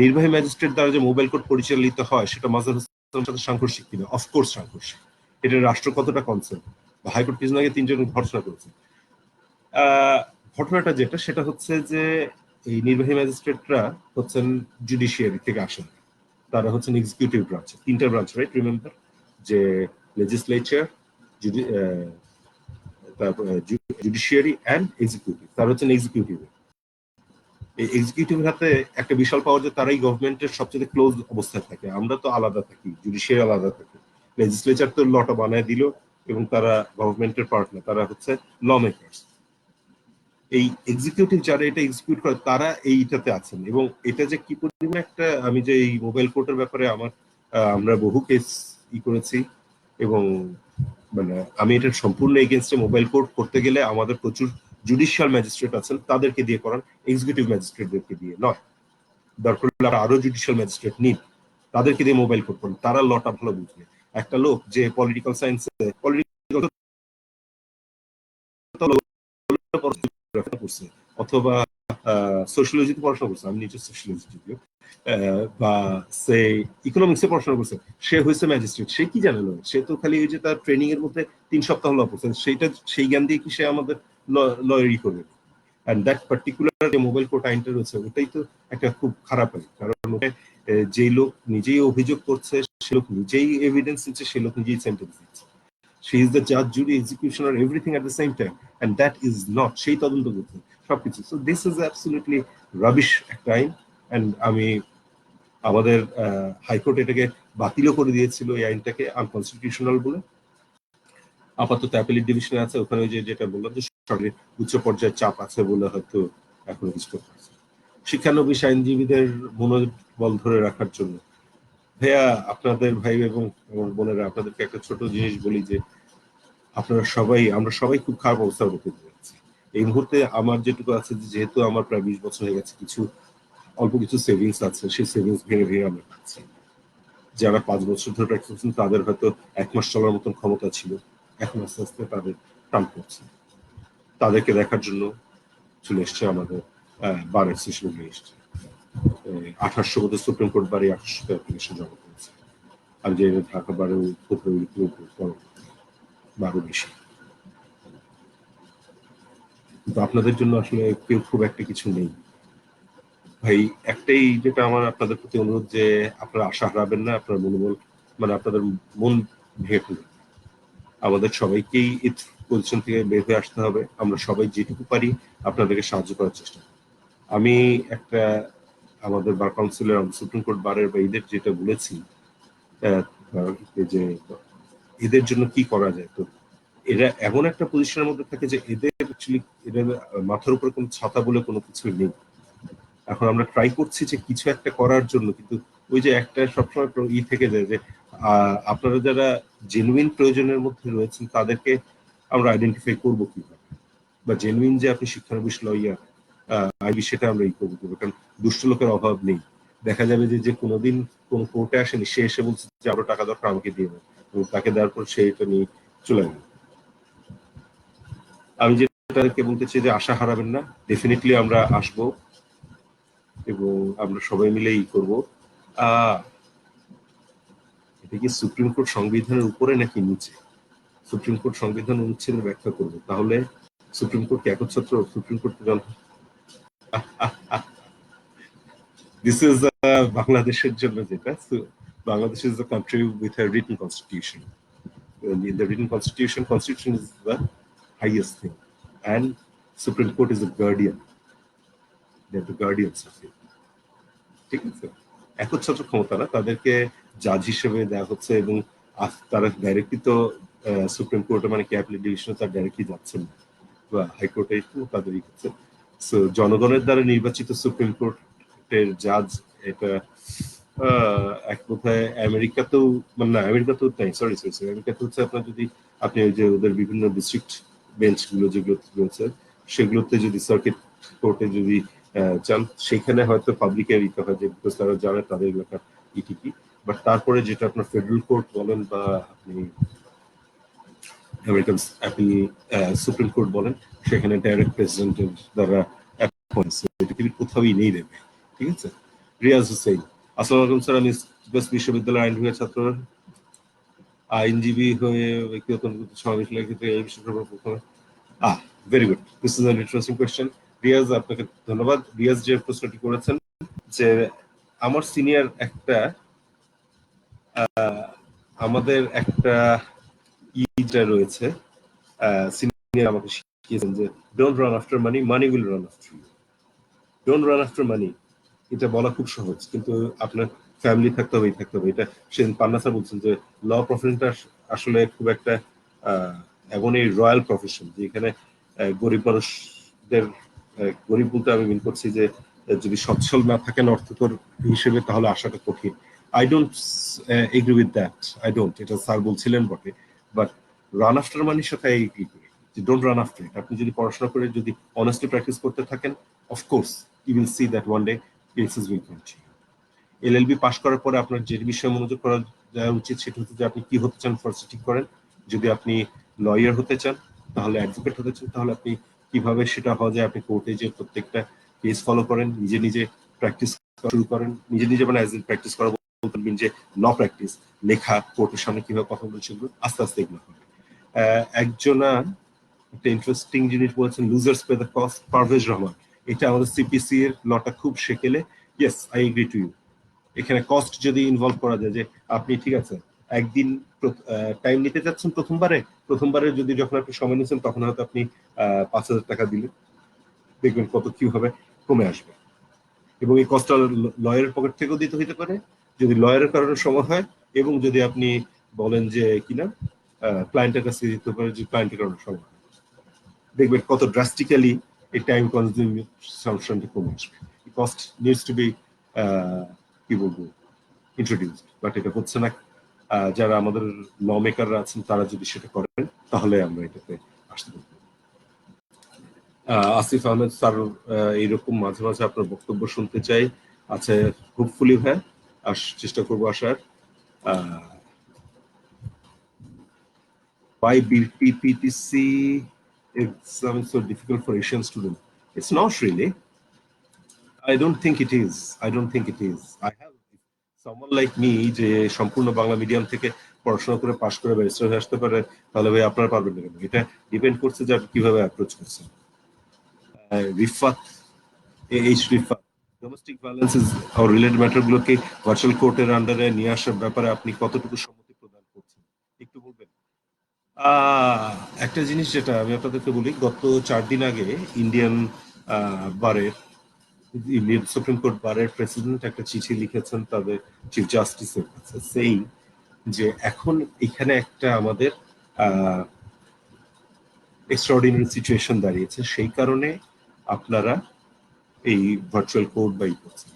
নির্বাহী ম্যাজিস্ট্রেট দ্বারা যে মোবাইল কোর্ট পরিচালিত হয় সেটা মাজার হোসেনের সাথে সাংঘর্ষিক কিনা? অফকোর্স সাংঘর্ষিক। এটা রাষ্ট্র কতটা কনসার্ন, বা হাইকোর্ট কিছুদিন আগে 3 জন ভর্সনা করেছে। ঘটনাটা যেটা, সেটা হচ্ছে যে এই নির্বাহী ম্যাজিস্ট্রেটরা হচ্ছেন জুডিশিয়ারি থেকে আসেন, তারা হচ্ছেন এক্সিকিউটিভ ব্রাঞ্চ, 3টা ব্রাঞ্চ, রাইট? রিমেম্বার যে লেজিসলেচার, তারপর জুডিশিয়ারি অ্যান্ড এক্সিকিউটিভ, তারা হচ্ছেন এক্সিকিউটিভ। এই এক্সিকিউটিভ হাতে একটা বিশাল পাওয়ার যে তারাই গভর্নমেন্টের সবচেয়ে ক্লোজ অবস্থায় থাকে। আমরা তো আলাদা থাকি, জুডিশিয়ারি আলাদা থাকে, লেজিসলেচার তো লটা বানায় দিল এবং তারা গভর্নমেন্টের পার্টনার, তারা হচ্ছে ল মেকার্স। এই এক্সিকিউটিভ যারা এটা এক্সিকিউট করে তারা এইটাতে আছেন। এবং এটা যে কি পরিমাণ একটা, আমি যে এই মোবাইল কোর্টের ব্যাপারে আমরা বহু কেস করেছি, এবং মানে আমি এটার সম্পূর্ণ এগেইনস্টে। মোবাইল কোর্ট করতে গেলে আমাদের প্রচুর জুডিশিয়াল ম্যাজিস্ট্রেট আছেন, তাদেরকে দিয়ে করান, এক্সিকিউটিভ ম্যাজিস্ট্রেটদেরকে দিয়ে নয়। দরকার হলে আরো জুডিশিয়াল ম্যাজিস্ট্রেট নিন, তাদেরকে দিয়ে মোবাইল কোড পড়েন, তারা লটা ভালো বুঝবে। একটা লোক যে পলিটিক্যাল সায়েন্সে করছে অথবা সোশিয়োলজিতে পড়াশোনা করছে, আমি নিজে সোশিয়োলজি বা সে ইকোনমিক্সে পড়াশোনা করছে, সে হয়েছে ম্যাজিস্ট্রেট, সে কি জানে? সে তো খালি ওই যে তার ট্রেনিং এর মধ্যে 3 সপ্তাহ ল পড়ছে, সেই জ্ঞান দিয়ে কি সে আমাদের লয়ারি করবে? অ্যান্ড দ্যাট পার্টিকুলার যে মোবাইল কোর্ট আইনটা রয়েছে ওটাই তো একটা খুব খারাপ আইন, কারণ যে লোক নিজেই অভিযোগ করছে, সে লোক নিজেই এভিডেন্স দিচ্ছে, সে লোক নিজেই সেন্টেন্স দিচ্ছে। She is the judge, jury, executioner, everything at the same time, and that is not সেই তদন্ত করতে সবকিছু। So this is absolutely rubbish একটা আইন, and আমি আমাদের হাইকোর্ট এটাকে বাতিলও করে দিয়েছিল এই আইনটাকে আনকনস্টিটিউশনাল বলে। আপাতত অ্যাপিলেট ডিভিশনে আছে, ওখানে ওই যেটা বললাম যে সরকারের উচ্চ পর্যায়ের চাপ আছে বলে হয়তো এখনো কিছু করতে পারছে। শিক্ষানবিশ আইনজীবীদের মনোবল ধরে রাখার জন্য ভাইয়া, আপনাদের ভাই এবং বোনেরা, আপনাদেরকে একটা ছোট জিনিস বলি যে আমরা সবাই খুব খারাপ অবস্থার মধ্যে যাচ্ছি এই মুহূর্তে। আমার যেটুকু আছে, যেহেতু আমার প্রায় 20 বছর হয়ে গেছে, অল্প কিছু সেভিংস আছে, সেই সেভিংস ভেঙে ভেঙে আমরা পাচ্ছি। যারা 5 বছর ধরে প্র্যাকটিস করছেন তাদের হয়তো 1 মাস চলার মতন ক্ষমতা ছিল, এখন আস্তে আস্তে তাদের টান পড়ছে। তাদেরকে দেখার জন্য চলে এসছে আমাদের বার অ্যাসোসিয়েশন নিয়ে এসছে। 2800 মতো সুপ্রিম কোর্ট বাড়ি 2800 অ্যাপ্লিকেশন জমা করেছে, আর যে ঢাকা বারেও বারো বেশি। কিন্তু আপনাদের জন্য আসলে কেউ খুব একটা কিছু নেই ভাই। একটাই যেটা আমার আপনাদের প্রতি অনুরোধ, যে আপনারা আশা হারাবেন না, আপনার মনোবল আপনাদের মন ভেঙে ফেলবেন। আমাদের সবাইকেই এই পজিশন থেকে বের হয়ে আসতে হবে। আমরা সবাই যেটুকু পারি আপনাদেরকে সাহায্য করার চেষ্টা করি। আমি একটা আমাদের বার কাউন্সিলের, সুপ্রিম কোর্ট বারের বা এদের যেটা বলেছি যে এদের জন্য কি করা যায়, তো এরা এমন একটা পজিশনের মধ্যে থাকে যে এদের অ্যাকচুয়ালি এদের মাথার উপরে কোনো ছাতা বলে কোনো কিছু নেই। এখন আমরা ট্রাই করছি যে কিছু একটা করার জন্য, কিন্তু ওই যে একটা সবসময় থেকে যায় যে আপনারা যারা জেনুইন প্রয়োজনের মধ্যে রয়েছেন তাদেরকে আমরা আইডেন্টিফাই করবো কিভাবে, বা জেনুইন যে আপনি শিক্ষানবিশ লইয়ার আইবি সেটা আমরা করবো কিভাবে, কারণ দুষ্ট লোকের অভাব নেই। দেখা যাবে যে কোনোদিন কোন কোর্টে আসেনি, সে এসে বলছে যে আরো টাকা দরকার, আমাকে দিয়ে দেবে, এবং তাকে দেওয়ার পর সে এটা নিয়ে চলে গেল। আমি যেটাকে বলতে চাই যে আশা হারাবেন না, ডেফিনেটলি আমরা আসবো এবং আমরা সবাই মিলেই করব। এটা কি সুপ্রিম কোর্ট সংবিধানের উপরে নাকি নিচে? সুপ্রিম কোর্ট সংবিধান অনুচ্ছেদের ব্যাখ্যা করব, তাহলে সুপ্রিম কোর্ট কি একচ্ছত্র? সুপ্রিম কোর্ট দিস ইজ বাংলাদেশের জন্য যেটা, Bangladesh is a country with a written constitution. In the written constitution is the highest thing, and Supreme Court is a guardian. They are the guardians of it. ঠিক আছে, একচ্ছত্র ক্ষমতা না, তাদেরকে জাজ হিসেবে দেওয়া হচ্ছে, এবং তারা ডাইরেক্টলি তো সুপ্রিম কোর্টে কি অ্যাপিলেট ডিভিশনে তার ডাইরেক্টলি যাচ্ছেন বা হাইকোর্টে তাদেরই হচ্ছে। সো জনগণের দ্বারা নির্বাচিত সুপ্রিম কোর্টের জাজ, এটা এক কথায় আমেরিকাতেও না, আমেরিকাতেও তাই, সরি আমেরিকাতে হচ্ছে আপনার যদি আপনি ওই যে ওদের বিভিন্ন ডিস্ট্রিক্ট বেঞ্চ গুলো যেগুলো রয়েছে সেগুলোতে যদি সার্কিট কোর্টে যদি চান, সেখানে হয়তো পাবলিকের দিতে হয়, যে তারা জানে তাদের এলাকার ইটি কি। বাট তারপরে যেটা আপনার ফেডারেল কোর্ট বলেন বা আপনি আমেরিকান সুপ্রিম কোর্ট বলেন, সেখানে ডাইরেক্ট প্রেসিডেন্টের দ্বারা পৃথিবীর কোথাওই নেই দেবে। ঠিক আছে। রিয়াজ হুসেন, আসসালামু আলাইকুম স্যার, আমি বিশ্ববিদ্যালয়ের আইন বিভাগের ছাত্র, আইনজীবী হয়ে ব্যক্তিগত সমাবেশ ক্ষেত্রে এই বিষয়ে প্রথমে very good, this is an interesting question. Riaz, আপনাকে ধন্যবাদ। রিয়াজ যে প্রশ্নটি করেছেন, যে আমার সিনিয়র একটা আমাদের একটা ইটা রয়েছে, সিনিয়র আমাকে শিখিয়েছেন যে don't run after money, money will run after you. Don't run after money, এটা বলা খুব সহজ, কিন্তু আপনার ফ্যামিলি থাকতে হবে, এটা সেদিন পান্না স্যার বলছেন যে ল প্রফেশনটা আসলে খুব একটা এমন এই রয়্যাল প্রফেশন, যে এখানে গরিব মানুষদের, গরিব বলতে আমি মিন করছি যে যদি সচ্ছল না থাকেন অর্থকর হিসেবে, তাহলে আসাটা কঠিন। I don't agree with that, I don't, এটা স্যার বলছিলেন বটে, বাট রান আফটার মানির সাথে আই এগ্রি করি, যে ডোন্ট রান আফটার ইট। আপনি যদি পড়াশোনা করে যদি অনেস্টলি প্র্যাকটিস করতে থাকেন, of course you will see that one day cases will continue. LLB পাশ করার পরে আপনার যে বিষয়ে মনোযোগ করা উচিত সেটা হচ্ছে যে আপনি কি হতে চান ফার্স্ট ঠিক করেন। যদি আপনি লয়ার হতে চান, তাহলে অ্যাডভোকেট হতে চান, তাহলে আপনি কিভাবে সেটা হওয়া যায়, আপনি কোর্টে যে প্রত্যেকটা কেস ফলো করেন, নিজে নিজে প্র্যাকটিস শুরু করেন, নিজে নিজে মানে অ্যাজ প্র্যাকটিস করা বলতেন যে ল প্র্যাকটিস, লেখা, কোর্টের সামনে কিভাবে কথা বলছে, আস্তে আস্তে এগুলো হবে। একজনা একটা ইন্টারেস্টিং জিনিস বলেছেন, losers pay the cost, Parvez Rahman. এটা আমাদের সিপিসি এর লটা খুব শেখেলে, yes I agree to you. এখানে কস্ট যদি ইনভলভ করা যায়, যে আপনি ঠিক আছে একদিন টাইম নিতে চাচ্ছেন প্রথমবারে যদি যখন আপনি সময় নিচ্ছেন তখন হয়তো আপনি 5,000 টাকা দিলে দেখবেন কত কিভাবে কমে আসবে। এবং এই কস্টটা লয়ারের পকেট থেকেও দিতে হইতে পারে যদি লয়ারের কারণে সময় হয়, এবং যদি আপনি বলেন যে কিনা ক্লায়েন্টের কাছে দিতে পারে যে ক্লায়েন্টের কারণে সময় হয়, দেখবেন কত ড্রাস্টিক্যালি এই টাইম কনজিউমশনটা কমে আসবে। কস্ট নিডস টু বি কি বলবো ইন্ট্রোডিউসড, বাট এটা হচ্ছে না। যারা আমাদের ল মেকাররা আছেন তারা যদি সেটা করেন তাহলে আমরা এটাতে আসতে পারবো। আসিফ আহমেদ স্যার, এইরকম মাঝে মাঝে আপনার বক্তব্য শুনতে চাই। আচ্ছা, হোপফুলি ভাই চেষ্টা করবো আসার। Why BPPTC exam is so difficult for Asian students? It's not really. I don't think it is. I don't think it is. I have someone like me যে সম্পূর্ণ বাংলা মিডিয়াম থেকে পড়াশোনা করে পাশ করে ব্যারিস্টার হয়ে আসতে পারে, তাহলে ভাই আপনারা পারবেন না কেন? এটা ডিপেন্ড করছে যে আপনি কিভাবে অ্যাপ্রোচ করছেন। রিফাত, রিফাত, ডোমেস্টিক ভায়োলেন্স আর রিলেটেড ম্যাটারগুলোকে ভার্চুয়াল কোর্টের আন্ডারে নিয়ে আসার ব্যাপারে আপনি কতটুকু সম্মতি প্রদান করছেন একটু বলবেন? একটা জিনিস যেটা আমি আপনাদেরকে বলি, গত 4 দিন আগে ইন্ডিয়ান বারের ইন্ডিয়ান সুপ্রিম কোর্ট বারের প্রেসিডেন্ট একটা চিঠি লিখেছেন তাদের চিফ জাস্টিসের কাছে, সেই যে এখন এখানে একটা আমাদের এক্সট্রাঅর্ডিনারি সিচুয়েশন দাঁড়িয়েছে, সেই কারণে আপনারা এই ভার্চুয়াল কোর্ট বাই করছেন।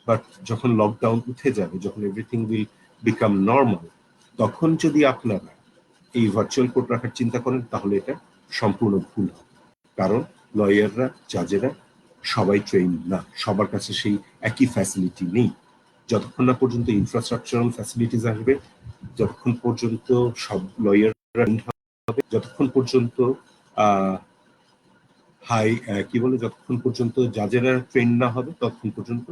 বাট যখন লকডাউন উঠে যাবে, যখন এভরিথিং উইল বিকাম নর্মাল, তখন যদি আপনারা এই ভার্চুয়াল কোর্ট রাখার চিন্তা করেন তাহলে এটা সম্পূর্ণ ভুল হবে। কারণ লয়াররা, জাজেরা সবাই ট্রেন না, সবার কাছে সেই একই ফ্যাসিলিটি নেই। যতক্ষণ না পর্যন্ত ইনফ্রাস্ট্রাকচারাল ফ্যাসিলিটিস আসবে, যতক্ষণ পর্যন্ত সব লয়াররা হবে, যতক্ষণ পর্যন্ত যতক্ষণ পর্যন্ত জাজেরা ট্রেন না হবে, ততক্ষণ পর্যন্ত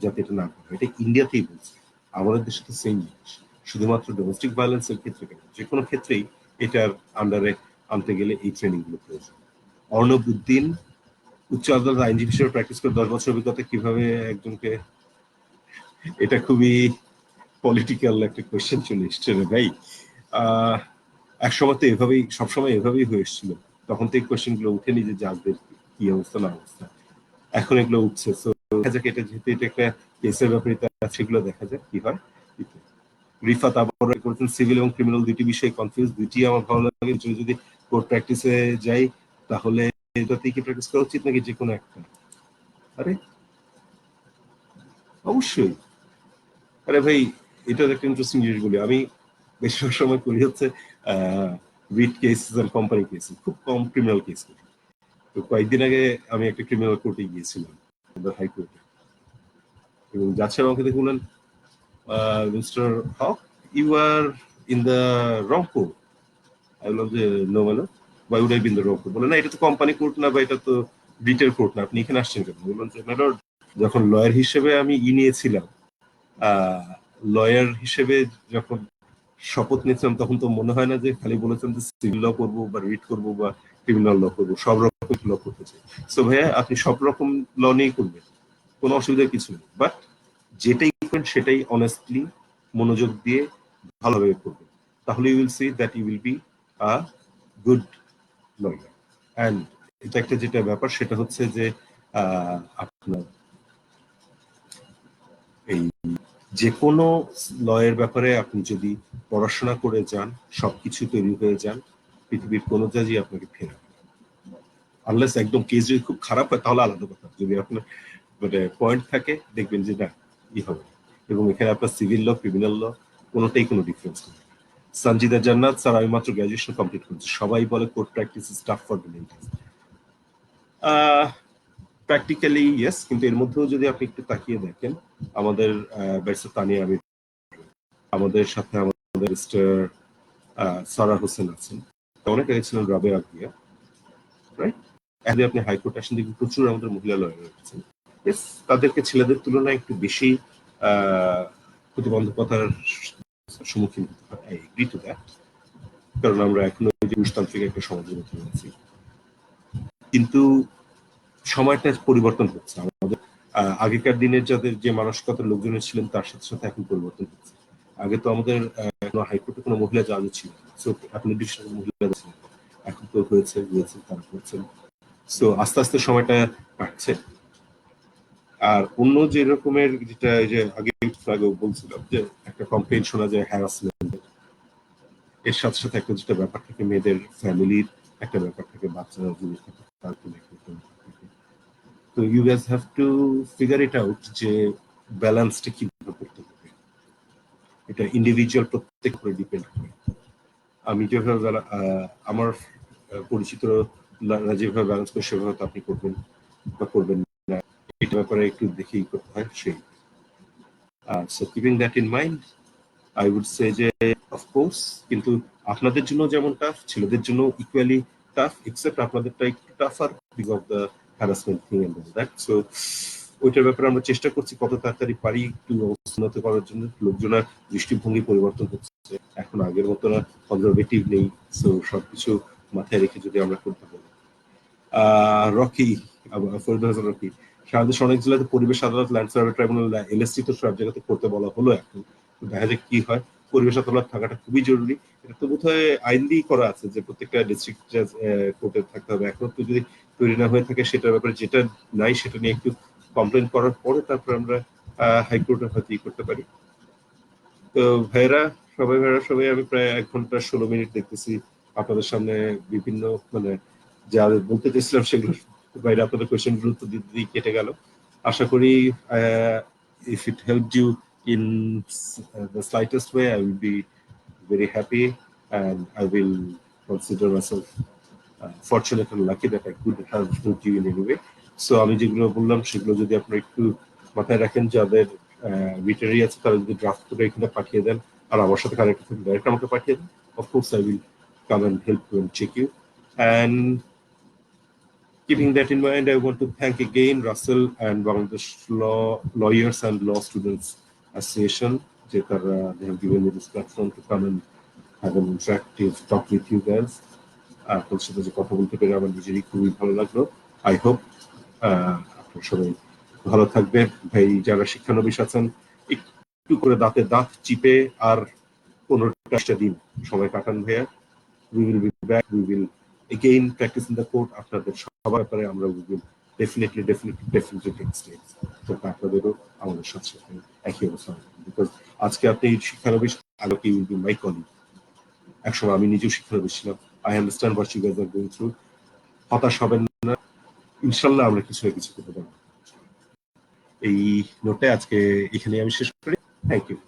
যাতে এটা না করে। এটা ইন্ডিয়াতেই বলছে, আমাদের দেশে তো সেম জিনিস। শুধুমাত্র ডোমেস্টিক ভায়োলেন্সের ক্ষেত্রে কেন, যে কোনো ক্ষেত্রেই এটার আন্ডারে আনতে গেলে এই ট্রেনিং গুলো প্রয়োজন। অর্ণব উদ্দিন, উচ্চ আদালত আইনজীবী হিসেবে প্র্যাকটিস করে 10 বছর অভিজ্ঞতা, কিভাবে একজনকে, এটা খুবই পলিটিক্যাল একটা কোয়েশ্চেন চলে এসছে রে ভাই। এক সময় তো এভাবেই, সবসময় এভাবেই হয়ে এসেছিল, তখন তো এই কোয়েশ্চেন গুলো উঠেনি যে জাজদের কি অবস্থা না অবস্থা, এখন এগুলো উঠছে। তো দেখা যাক, এটা যেহেতু এটা একটা কেসের ব্যাপারে সেগুলো দেখা যাক কি হয়। রিফাত আবার করেছেন, সিভিল এবং ক্রিমিনাল দুটি বিষয়ে কনফিউজ, দুইটি আমার ভালো লাগে। যদি কোর্ট প্র্যাকটিসে যাই তাহলে এটাতেই কি প্র্যাকটিস করা উচিত নাকি যে কোনো একটা? আরে অবশ্যই, আরে ভাই এটা একটা ইন্টারেস্টিং জিনিস বলি, আমি বেশিরভাগ সময় করি হচ্ছে writ cases and company cases, খুব কম ক্রিমিনাল কেস করি। তো কয়েকদিন আগে আমি একটা ক্রিমিনাল কোর্টে গিয়েছিলাম, হাইকোর্টে, এবং জাজ সাহেব আমাকে দেখে বললেন, mister Haq, you are in the wrong court. আমি বললাম যে নো মানে, why would I be in the wrong court? বলে না, এটা তো কোম্পানি কোর্ট না, বা এটা তো রিটেল কোর্ট না, আপনি এখানে আসছেন কেন? বললাম যে ম্যাডাম, যখন লয়ার হিসেবে আমি নিয়েছিলাম, লয়ার হিসেবে যখন শপথ নিয়েছিলাম, তখন তো মনে হয় না যে খালি বলেছেন যে সিভিল ল করবো বা রিট করবো বা ক্রিমিনাল ল করবো, সব রকম ল করতে চাই। সো ভাইয়া আপনি সব রকম ল নিয়েই করবেন, কোনো অসুবিধার কিছু নেই, বাট যেটাই করবেন সেটাই অনেস্টলি মনোযোগ দিয়ে ভালোভাবে করবেন, তাহলে you will see that you will be a good lawyer. And এটা একটা যেটা ব্যাপার সেটা হচ্ছে যে আপনার এই যে কোনো লয়ের ব্যাপারে আপনি যদি পড়াশোনা করে যান, সবকিছু তৈরি হয়ে যান, পৃথিবীর কোনো জাজই আপনাকে ফেরাবে, আনলেস একদম কেস যদি খুব খারাপ হয় তাহলে আলাদা কথা। যদি আপনার মানে পয়েন্ট থাকে, দেখবেন যে না ই হবে। এবং এখানে আপনার সিভিল ল, ক্রিমিনাল ল কোনোটাই কোনো ডিফারেন্স নেই। সঞ্জিদা জান্নাত, স্যার আমি মাত্র গ্রাজুয়েশন কমপ্লিট করছি, সবাই বলে court practice is tough for the mental. Practically yes, কিন্তু এর মধ্যেও যদি আপনি একটু তাকিয়ে দেখেন, আমাদের ব্যারিস্টার তানিয়া আমির, আমাদের সাথে আমাদের মিস্টার সারা হোসেন আছেন, অনেক আগে ছিলেন রাবেয়া আকিয়া, রাইট? এখন আপনি হাইকোর্ট আসেন দেখবেন প্রচুর আমাদের মহিলা লয়ার রয়েছেন। ইয়েস, তাদেরকে ছেলেদের তুলনায় একটু বেশি প্রতিবন্ধকতার সম্মুখীন হতে হয়। আই এগ্রি টু দ্যাট, কারণ আমরা এখনো যে পুরুষতান্ত্রিক একটা সমাজের মধ্যে আছি। কিন্তু সময়টা পরিবর্তন হচ্ছে। আমাদের আগেকার দিনের যাদের যে মানসিকতার লোকজনের ছিলেন তার সাথে সাথে এখন পরিবর্তন হচ্ছে। আগে তো আমাদের হাইকোর্টে কোনো মহিলা জাজও ছিল, সো আপনি মহিলা ছিলেন, এখন তো হয়েছে তারা করছেন। সো আস্তে আস্তে সময়টা কাটছে। আর অন্য যে রকমের যেটা যে আগে বলছিলাম যে একটা কমপ্লেন শোনা যায় হ্যারাসমেন্ট, এর সাথে সাথে একটা যেটা ব্যাপার থাকে মেয়েদের ফ্যামিলির একটা ব্যাপার থাকে, বাচ্চারা জিনিস থাকে, তো you guys have to figure it out যে ব্যালেন্সটা কিভাবে করতে হবে। এটা ইন্ডিভিজুয়াল প্রত্যেক উপরে ডিপেন্ড করে। আমি যেভাবে আমার পরিচিত যেভাবে ব্যালেন্স করে সেভাবে তো আপনি করবেন বা করবেন না, এটা ব্যাপারে একটু দেখেই করতে হয় সেই। So keeping that in mind, I would say যে অফকোর্স, কিন্তু আপনাদের জন্য যেমন টাফ, ছেলেদের জন্য ইকুয়ালি টাফ, এক্সেপ্ট আপনাদেরটা একটু tougher because of the harassment thing and that. So ওইটার ব্যাপারে আমরা চেষ্টা করছি কত তাড়াতাড়ি পারি একটু উন্নত করার জন্য। লোকজনের দৃষ্টিভঙ্গি পরিবর্তন হচ্ছে, এখন আগের মতো না কনজারভেটিভ নেই। সো সবকিছু মাথায় রেখে যদি আমরা করতে পারি। রকি, ফরিদ হাসান রকি, সারা দেশে অনেক জেলাতে পরিবেশ আদালত, ল্যান্ড সার্ভে ট্রাইব্যুনাল, এলএসটি তো সব জায়গাতে করতে বলা হলো। এখন দেখা যাক কি হয়। পরিবেশ আদালত থাকাটা খুবই জরুরি। এটা তো বোধহয় আইন দিয়েই করা আছে যে প্রত্যেকটা ডিস্ট্রিক্ট জাজ কোর্টে থাকতে হবে। এখন তো যদি তৈরি না হয়ে থাকে সেটার ব্যাপারে, যেটা নাই সেটা নিয়ে একটু কমপ্লেন করার পরে তারপর আমরা হাইকোর্টে হয়তো করতে পারি। তো ভাইরা সবাই আমি প্রায় 1 ঘন্টা 16 মিনিট দেখতেছি আপনাদের সামনে বিভিন্ন মানে যা বলতে চেয়েছিলাম সেগুলো বাইরে আপনাদের কোয়েশ্চেন গুলো তো দিদি কেটে গেল। আশা করি if it helped you in the slightest way, I will be very happy and I will consider myself fortunate and lucky that I could have helped you in any way. So আমি যেগুলো বললাম সেগুলো যদি আপনারা একটু মাথায় রাখেন, যাদের রিটারি আছে তারা যদি ড্রাফট করে এখানে পাঠিয়ে দেন, আর আমার সাথে কানেক্ট থাকলে ডাইরেক্ট আমাকে পাঠিয়ে দেন, of course I will come and help you and check you. And keeping that in mind, I want to thank again Russell and Bangladesh Lawyers and Law Students Association. They have given me this platform to come and have an interactive talk with you guys. আপনার সাথে যে কথা বলতে পেরে আমার নিজেরই খুবই ভালো লাগলো। আই হোপ আপনার সবাই ভালো থাকবে। ভাই যারা শিক্ষানবিশ আছেন একটু করে দাঁতে দাঁত চিপে আর 15টা দিন সময় কাটান ভাইয়া। We will be back. We will again practice in the court. আপনাদের সবার ব্যাপারে আমরা will definitely take steps. তো আপনাদেরও আমাদের সাথে একই অবস্থা, বিকজ আজকে আপনি শিক্ষানবিশ, আলোকে will be my colleague. একসময় আমি নিজেও শিক্ষানবিশ ছিলাম। I understand what you guys are going through. হতাশ হবেন না, ইনশাল্লাহ আমরা কিছু করতে পারবো। এই নোটে আজকে এখানে আমি শেষ করি। Thank you.